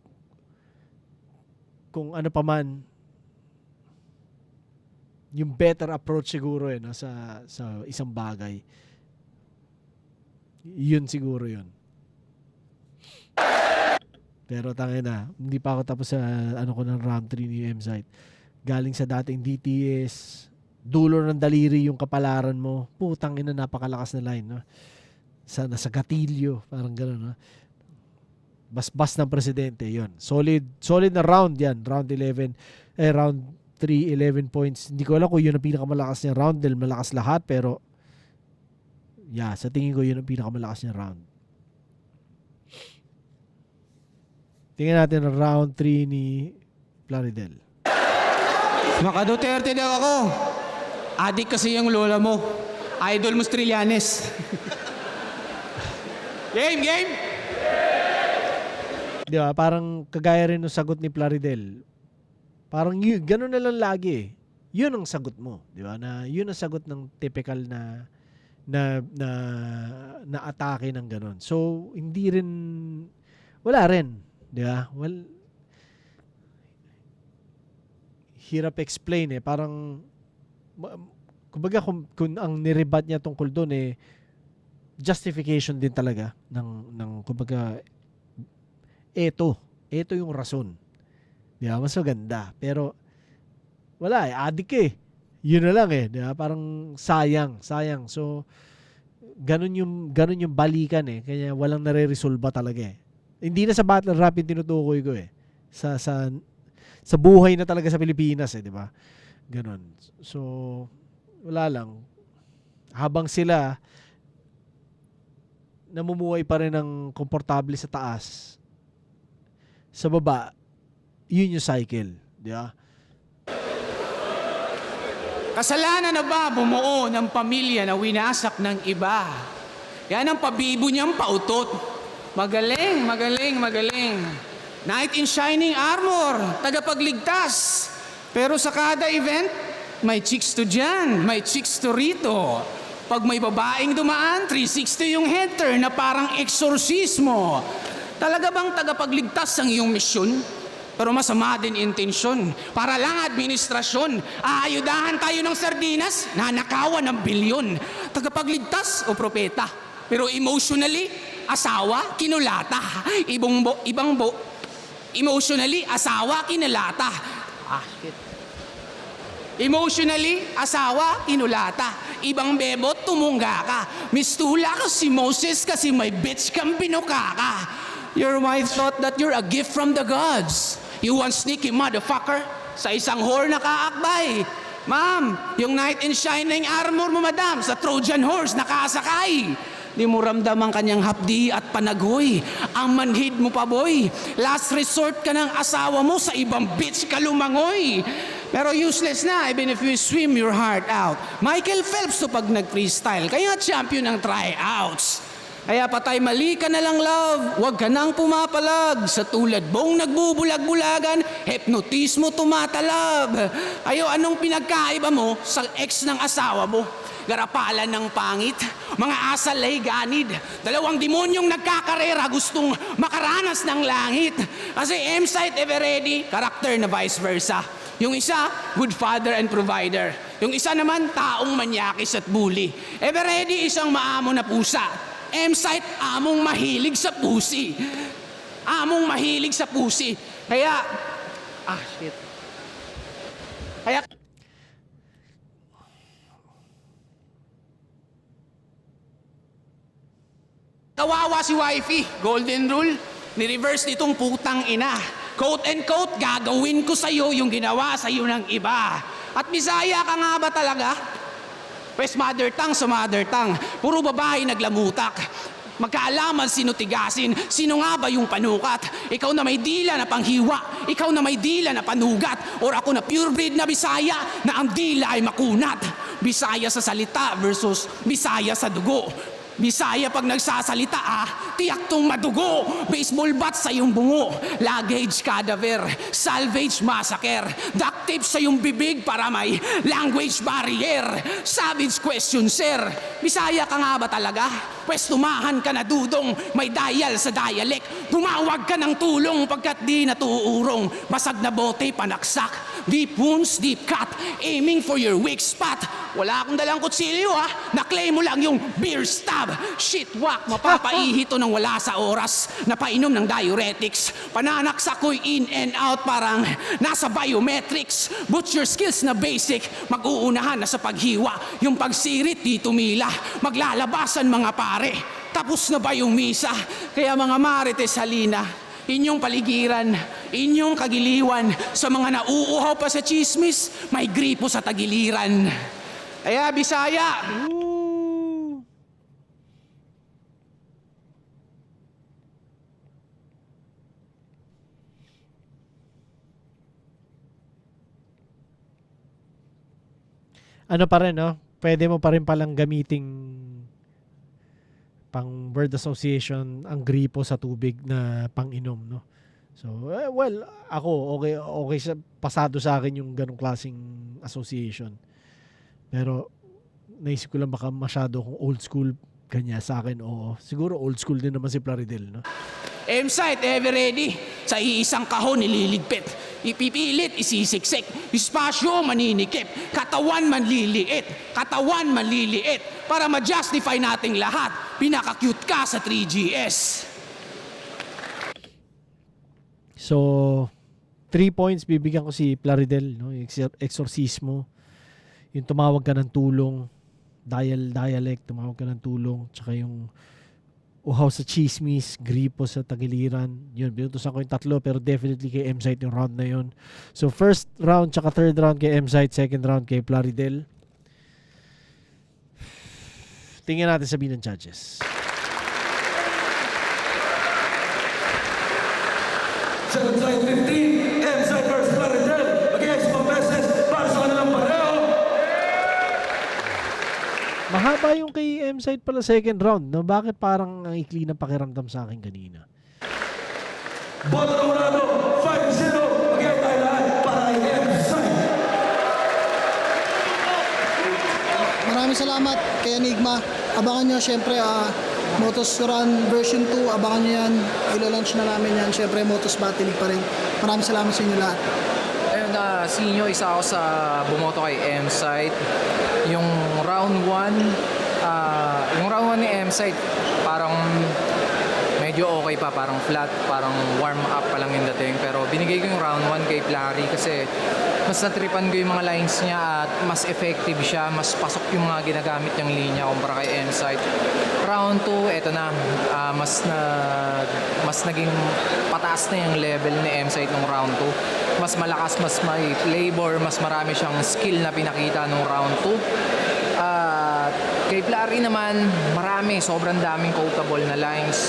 kung ano pa man yung better approach siguro no, sa isang bagay yun siguro yun. Pero tangina hindi pa ako tapos sa ano ko ng round 3 ni M-Site. Galing sa dating DTS, dulo ng daliri yung kapalaran mo. Putang ina napakalakas na line no. Nasa gatilyo, parang gano'n no. Basbas ng presidente, yon. Solid na round yan, round 11 round 3, 11 points. Hindi ko alam kung yun ang pinakamalakas niya round dahil malakas lahat pero yeah, sa tingin ko yun ang pinakamalakas niya round. Tingnan natin ang round 3 ni Plaridel. Maka Duterte daw ako. Adik kasi yung lola mo. Idol mo Trillanes. Game! Di ba? Parang kagaya rin ng sagot ni Plaridel. Parang gano'n na lang lagi. Yun ang sagot mo. Di ba? Na, yun ang sagot ng typical na atake ng gano'n. So, hindi rin, wala rin. Di ba? Well, hirap explain Parang, kumbaga kung ang nirebat niya tungkol doon justification din talaga ng kumbaga ito yung rason. Di ba? Mas maganda. Pero wala adik Yun na lang Di ba? Parang sayang. So ganun yung balikan Kaya walang nare-resolve talaga Hindi na sa battle rap yung tinutukoy ko sa buhay na talaga sa Pilipinas di ba? Ganun. So wala lang. Habang sila namumuhay pa rin ng komportable sa taas, sa baba, yun yung cycle. Di ba? Kasalanan na ba bumuo ng pamilya na winasak ng iba? Yan ang pabibo niyang pautot. Magaling. Knight in shining armor, tagapagligtas. Pero sa kada event, may chicks to dyan, may chicks to rito. Pag may babaeng dumaan, 360 yung head turn na parang eksorsismo. Talaga bang tagapagligtas ang iyong misyon? Pero masama din intensyon. Para lang administrasyon. Aayudahan tayo ng sardinas, nanakawan ng bilyon. Tagapagligtas o propeta. Pero emotionally, asawa, kinulata. Emotionally, asawa, kinulata. Emotionally, asawa, kinulata. Ibang bebot, tumungga ka. Mistula ka si Moses kasi may bitch kang binuka ka. Your wife thought that you're a gift from the gods. You one sneaky motherfucker. Sa isang whore nakaakbay. Ma'am, yung knight in shining armor mo, madam, sa Trojan horse nakasakay. Di mo ramdam ang kanyang hapdi at panagoy. Ang manhid mo pa, boy. Last resort ka ng asawa mo, sa ibang bitch ka lumangoy. Pero useless na even if you swim your heart out. Michael Phelps to pag nag-freestyle, kaya champion ng tryouts. Kaya patay mali ka na lang, love. Huwag ka nang pumapalag. Sa tulad mong nagbubulag-bulagan, hypnotismo tumatalab. Ayo, anong pinagkaiba mo sa ex ng asawa mo? Garapalan ng pangit, mga asal ay ganid. Dalawang demonyong nagkakarera gustong makaranas ng langit. Kasi M-Sight Everready, karakter na vice versa. Yung isa, good father and provider. Yung isa naman, taong manyakis at bully. Everready, isang maamo na pusa. M-Sight, among mahilig sa pusi. Among mahilig sa pusi. Kaya, shit. Kaya, kawawa si wifey. Golden rule, ni-reverse nitong putang ina. Quote and quote, gagawin ko sa'yo yung ginawa sa'yo ng iba. At Bisaya ka nga ba talaga? Pues mother tongue sa mother tongue. Puro babae naglamutak. Magkaalaman sino tigasin. Sino nga ba yung panukat? Ikaw na may dila na panghiwa. Ikaw na may dila na panugat. Or ako na purebred na Bisaya na ang dila ay makunat. Bisaya sa salita versus Bisaya sa dugo. Bisaya pag nagsasalita tiyak tong madugo. Baseball bat sa iyong bungo. Luggage cadaver. Salvage massacre. Duct tape sa iyong bibig para may language barrier. Savage question, sir. Bisaya ka nga ba talaga? Pwes tumahan ka na dudong. May dial sa dialect. Tumawag ka ng tulong pagkat di natuurong. Basag na bote, panaksak. Deep wounds, deep cut. Aiming for your weak spot. Wala akong dalang kutsilyo Na-claim mo lang yung beer stab. Shit whack, mapapaihi to ng wala sa oras. Napainom ng diuretics. Pananaksak ko'y in and out parang nasa biometrics. Butcher skills na basic, mag-uunahan na sa paghiwa. Yung pagsirit di tumila, maglalabasan mga pare. Tapos na ba yung misa? Kaya mga marites halina, inyong paligiran, inyong kagiliwan. Sa mga nauuhaw pa sa chismis, may gripo sa tagiliran. Kaya Bisaya, ano pa rin, no? Pwede mo pa rin palang gamiting pang word association ang gripo sa tubig na pang-inom, no? So, well, ako, okay pasado sa akin yung ganong klaseng association. Pero, naisip ko lang baka masyado kung old school kanya sa akin, oo. Siguro old school din naman si Plaridel, no? M-Sight Everready, sa iisang kahon nililigpit. Ipipilit, isisiksik. Espasyo, maninikip. Katawan, manliliit. Katawan, manliliit. Para ma-justify nating lahat, pinaka-cute ka sa 3GS. So, 3 points bibigyan ko si Plaridel, no? Exorcismo. Yung tumawag ka ng tulong. Dialect, tumawag ka ng tulong. Tsaka yung uhaw sa chismis, gripo sa tagiliran. Yun, binutusan ko yung tatlo pero definitely kay M-Sight yung round na yun. So first round tsaka third round kay M-Sight, second round kay Plaridel. Tingnan natin sabihin ng judges. 7-15, M-Sight versus Plaridel. Against Pambeses, para sa kanilang pareho. Mahaba yung kay M-Sight pala second round, no? Bakit parang ang ikli ng pakiramdam sa akin kanina? Boto ng Murado, 5-0. Again tayo lahat para kay M-Sight. Maraming salamat kay Enigma. Abangan nyo syempre Motos Run version 2. Abangan nyo yan. Ilo-launch na namin yan. Syempre Motos Battle League pa rin. Maraming salamat sa inyo lahat. Ayun, sinyo, isa ako sa bumoto kay M-Sight. Yung round 1 ni M-Sight, parang medyo okay pa, parang flat, parang warm up pa lang yung dating. Pero binigay ko yung round 1 kay Plary kasi mas natripan ko yung mga lines niya at mas effective siya, mas pasok yung mga ginagamit niyang linya kumpara kay M-Sight. Round 2, eto na, mas naging pataas na yung level ni M-Sight nung round 2. Mas malakas, mas may flavor, mas marami siyang skill na pinakita nung round 2. Kay Plary naman, sobrang daming quotable na lines.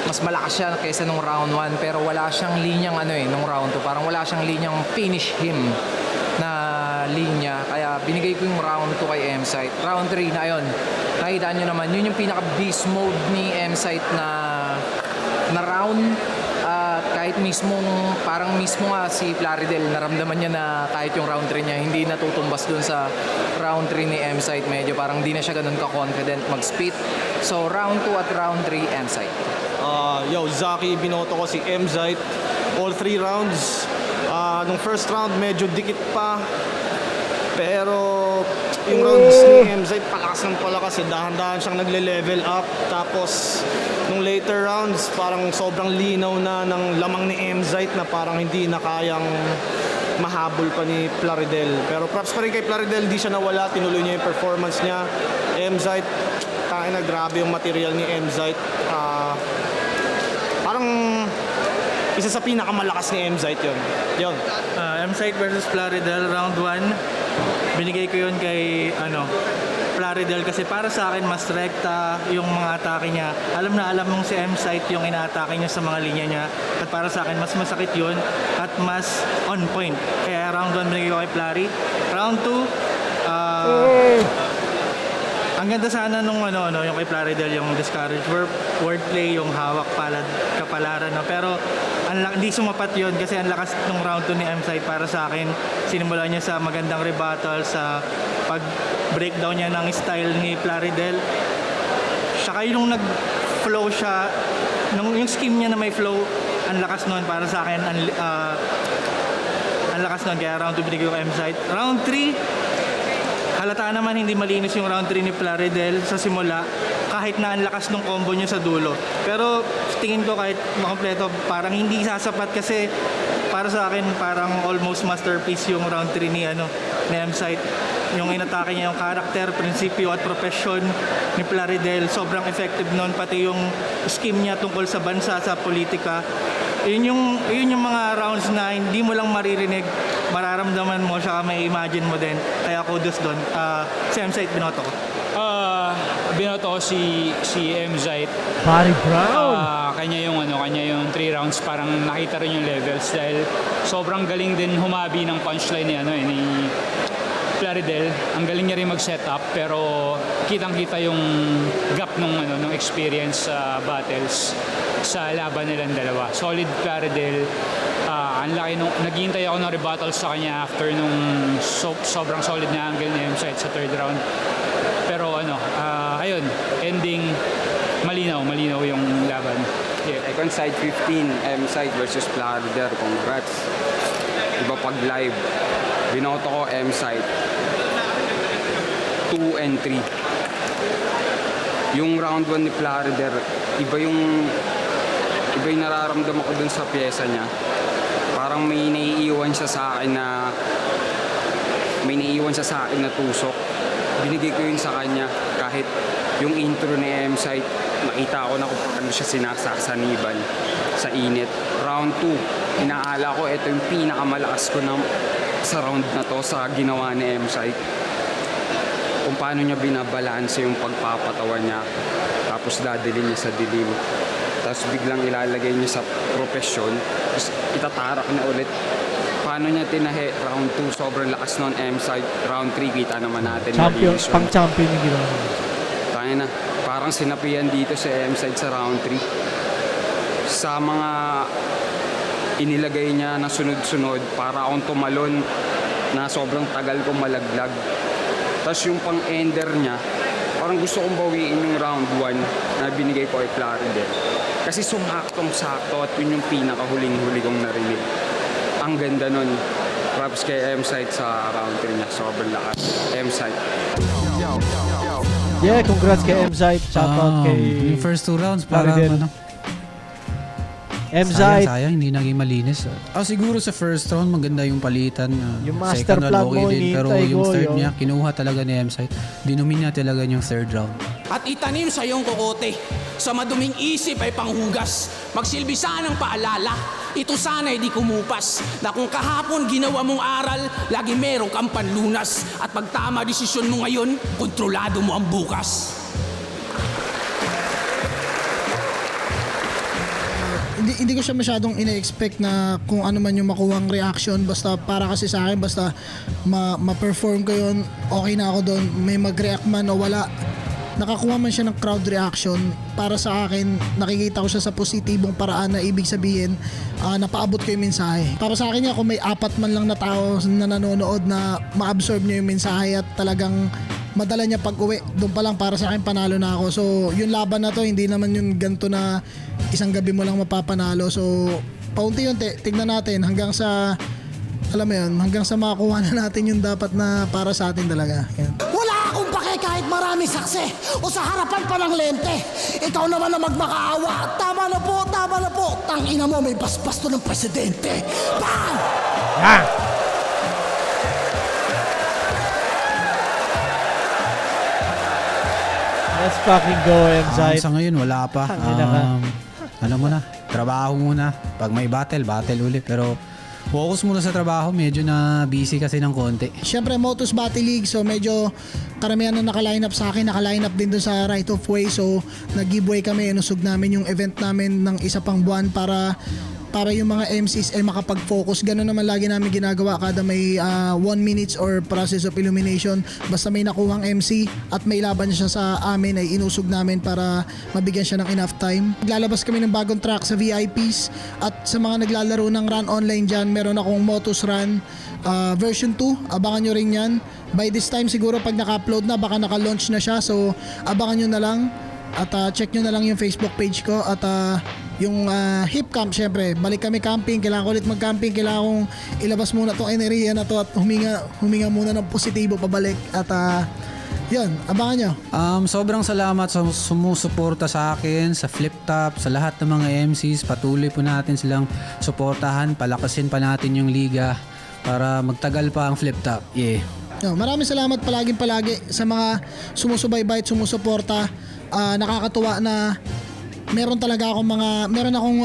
Mas malakas siya kaysa nung round 1 pero wala siyang linyang nung round 2. Parang wala siyang linyang finish him. na linya. Kaya binigay ko yung round 2 kay M-Sight. Round 3 na ayun. Nakita nyo naman, yun yung pinaka-beast mode ni M-Sight na round. At kahit parang mismo nga si Plaridel, naramdaman niya na kahit yung round 3 niya, hindi natutumbas dun sa round 3 ni M-Sight. Medyo parang di na siya ganun ka-confident mag-spit. So round 2 at round 3, M-Sight. Zaki, binoto ko si M-Sight. All 3 rounds. Nung first round, medyo dikit pa. Pero yung rounds ni M-Sight, palakas ng palakas. Dahan-dahan siyang nagle-level up. Tapos nung later rounds, parang sobrang linaw na ng lamang ni M-Sight na parang hindi na kayang mahabol pa ni Plaridel. Pero props pa rin kay Plaridel, di siya nawala. Tinuloy niya yung performance niya. M-Sight, na grabe yung material ni M-Sight. Parang isa sa pinakamalakas ni M-Sight yun. M-Sight versus Plaridel, round 1. Binigay ko yun kay Plaridel kasi para sa akin mas rekta yung mga atake niya. Alam na alam mong si M-Sight yung ina-atake niya sa mga linya niya. At para sa akin mas masakit yun at mas on point. Kaya round 1 binigay ko kay Plari. Round 2, ang ganda sana nung yung kay Plaridel, yung discourage wordplay, yung hawak palad kapalaran, no? Pero hindi sumapat yun kasi ang lakas nung round 2 ni M-Sight para sa akin. Sinimula niya sa magandang rebuttal, sa pag-breakdown niya ng style ni Plaridel. Saka yung nag-flow siya, yung scheme niya na may flow, ang lakas nun para sa akin. Ang lakas nun, kaya round 2 binigay ko kay M-Sight. Round 3, halata naman hindi malinis yung round 3 ni Plaridel sa simula kahit na ang lakas ng combo niya sa dulo. Pero tingin ko kahit makompleto parang hindi sasapat kasi para sa akin parang almost masterpiece yung round 3 ni M-Sight. Yung inatake niya yung karakter, prinsipyo at profession ni Plaridel, sobrang effective nun, pati yung scheme niya tungkol sa bansa, sa politika. Yun yung mga rounds na hindi mo lang maririnig, mararamdaman mo siya, may imagine mo din. Kaya kudos doon. Si M-Sight binoto ko. Binoto ko si M-Sight. Barry Brown. Kanya yung 3 rounds parang nakita rin yung levels dahil sobrang galing din humabi ng punchline ni Plaridel. Ang galing niya rin mag-setup pero kitang-kita yung gap nung experience sa battles sa laban nilang dalawa. Solid Plaridel. Ang laki naghihintay ako ng rebuttal sa kanya after nung sobrang solid na angle ni M-Sight sa third round. Pero ayun, ending malinaw yung laban. Yeah. Icon side 15, M-Sight versus Plaridel. Congrats. Iba pag live. Binoto ko M-Sight 2 and 3. Yung round 1 ni Plaridel, iba yung nararamdaman ko dun sa pyesa niya. Parang may naiiwan siya sa akin na tusok. Binigay ko yun sa kanya kahit yung intro ni M-Sight, nakita ko na kung paano siya sinasasaniban sa init. Round 2, inaala ko ito yung pinakamalakas ko sa round na to sa ginawa ni M-Sight. Kung paano niya binabalanse yung pagpapatawa niya, tapos dadalhin niya sa dilim, tapos biglang ilalagay niya sa profesyon, tapos itatarak niya ulit. Paano niya tinahe? Round 2, sobrang lakas nun M-Sight. Round 3, kita naman natin. Pang-champion yung ginawa. Tayo na, parang sinapian dito sa M-Sight sa round 3. Sa mga inilagay niya na sunod-sunod, para akong tumalon na sobrang tagal kong malaglag. Tapos yung pang-ender niya, parang gusto kong bawiin yung round 1 na binigay ko kay Plaridel. Kasi sumaktong-sakto at yun yung pinakahuling-huli kong narinig. Ang ganda nun. Props kay M-Sight sa round 3 niya. Sobrang lakas. M-Sight. Yeah, congrats kay M-Sight. Shoutout kay yung first 2 rounds parang M-Sight. Sayang, hindi naging malinis. Siguro sa first round maganda yung palitan. Yung master plan mo, din. Pero yung third yun. niya, kinuha talaga ni M-Sight. Dinumin niya talaga yung third round. At itanim sa iyong kokote, sa maduming isip ay panghugas. Magsilbi sana ng paalala, ito sana'y di kumupas. Na kung kahapon ginawa mong aral, lagi meron kang panlunas. At pag tama desisyon mo ngayon, kontrolado mo ang bukas. hindi ko siya masyadong ine-expect na kung ano man yung makuhang reaction. Basta para kasi sa akin, basta ma-perform ko yun, okay na ako doon. May mag-react man o wala, nakakuha man siya ng crowd reaction. Para sa akin, nakikita ko siya sa positibong paraan na ibig sabihin, napaabot ko yung mensahe. Para sa akin nga, kung may 4 man lang na tao na nanonood na ma-absorb niya yung mensahe at talagang madala niya pag-uwi, doon pa lang para sa akin panalo na ako. So yung laban na to, hindi naman yung ganito na isang gabi mo lang mapapanalo. So paunti-unti, tignan natin hanggang sa, alam mo yun, hanggang sa makakuha na natin yung dapat na para sa atin talaga. Yan. Wala akong pake kahit marami saksi o sa harapan pa ng lente. Ikaw naman na magmakaawa. Tama na po, tama na po. Tangina mo, may basbas to ng presidente. Bang! Yan! Let's fucking go, Mzite. Sa ngayon, wala pa. Tangina ka. Ano muna, trabaho muna. Pag may battle ulit. Pero focus muna sa trabaho, medyo na busy kasi ng konti. Siyempre, Motus Battle League, so medyo karamihan na naka-line up sa akin, naka-line up din dun sa Right of Way. So nag-giveaway kami, inusog namin yung event namin ng isa pang buwan para yung mga MCs makapag-focus. Ganun naman lagi namin ginagawa kada may 1 minutes or process of illumination. Basta may nakuhang MC at may laban siya sa amin, ay inusog namin para mabigyan siya ng enough time. Naglalabas kami ng bagong track sa VIPs at sa mga naglalaro ng Run Online dyan, meron akong Motus Run version 2. Abangan nyo rin yan. By this time siguro pag naka-upload na, baka naka-launch na siya. So abangan nyo na lang at check nyo na lang yung Facebook page ko at yung hip camp. Syempre balik kami camping, kailangan ko ulit mag-camping, kailangan kong ilabas muna tong enerhiya na to at huminga muna ng positibo pabalik at yun, abangan nyo. Sobrang salamat sa sumusuporta sa akin, sa Flip Top, sa lahat ng mga MCs. Patuloy po natin silang suportahan, palakasin pa natin yung liga para magtagal pa ang Flip Top. Yeah. Maraming salamat palagi sa mga sumusubaybay at sumusuporta. Nakakatuwa na meron akong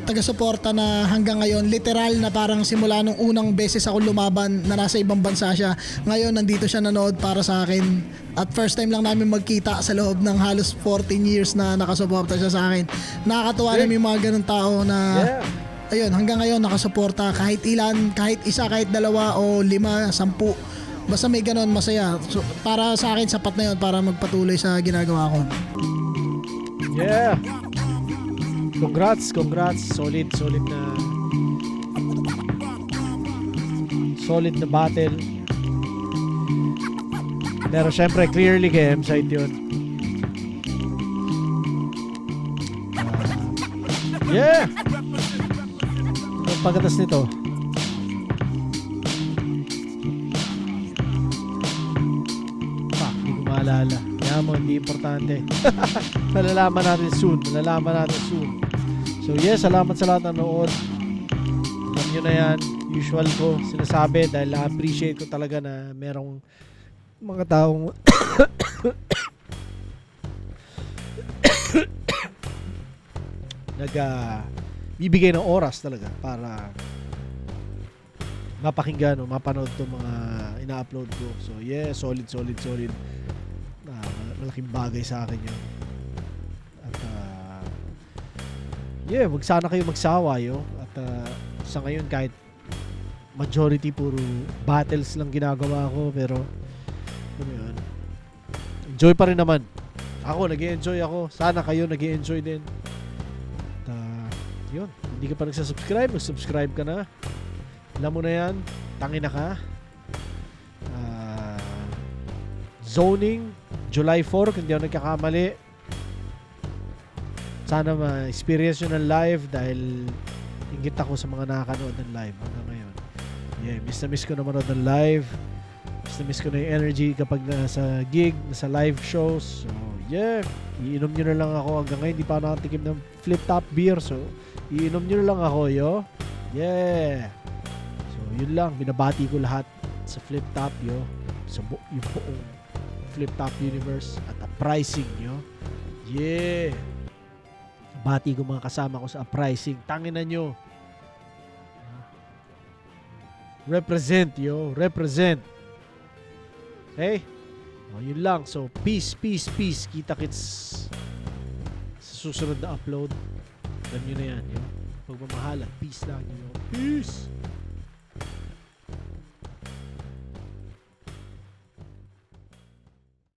taga-suporta na hanggang ngayon, literal na parang simula nung unang beses ako lumaban na nasa ibang bansa siya, ngayon nandito siya nanood para sa akin. At first time lang namin magkita sa loob ng halos 14 years na nakasuporta siya sa akin. Nakakatuwa na may mga ganun tao na ayun, hanggang ngayon nakasuporta kahit ilan, kahit isa, kahit dalawa o 5, 10. Basta may ganun, masaya. So, para sa akin sapat na yun para magpatuloy sa ginagawa ko. Yeah. Congrats. Solid na battle. Pero syempre clearly kay M-Site yun. Yeah. Ang pagkatas nito. Hindi ko maalala. Kaya mo, hindi importante. Malalaman natin soon. So yes, salamat sa lahat ng nanood. Alam nyo na yan. Usual ko sinasabi dahil na-appreciate ko talaga na merong mga taong bibigay ng oras talaga para mapakinggan o mapanood itong mga ina-upload ko. So yeah, solid. Malaking bagay sa akin yun. At yeah, wag sana kayo magsawa yo. At sa ngayon kahit majority puro battles lang ginagawa ko, pero ano yun, enjoy pa rin naman. Ako nag-i-enjoy ako. Sana kayo nag-i-enjoy din. At yun, hindi ka pa nagsasubscribe, mag-subscribe ka na. Alam mo na yan, tangina ka. Zoning July 4 kung di ako nagkakamali. Sana ma-experience nyo ng live dahil ingit ako sa mga nakakanood ng live hanggang ngayon. Yeah, miss ko na manood ng live. Miss ko na yung energy kapag nasa gig, nasa live shows. So yeah, iinom nyo na lang ako hanggang ngayon. Hindi pa ako nakatikim ng Flip Top beer. So iinom nyo na lang ako, yo. Yeah. So yun lang, binabati ko lahat sa Flip Top, yo. Sa yung buong Flip Top universe at pricing nyo. Yeah. Bati ko mga kasama ko sa pricing. Tanginan nyo. Represent, yo. Represent. Okay? Yun lang. So, peace. Kita-kits sa susunod na upload. Alam nyo na yan, yo. pagmamahal at peace lang. Peace!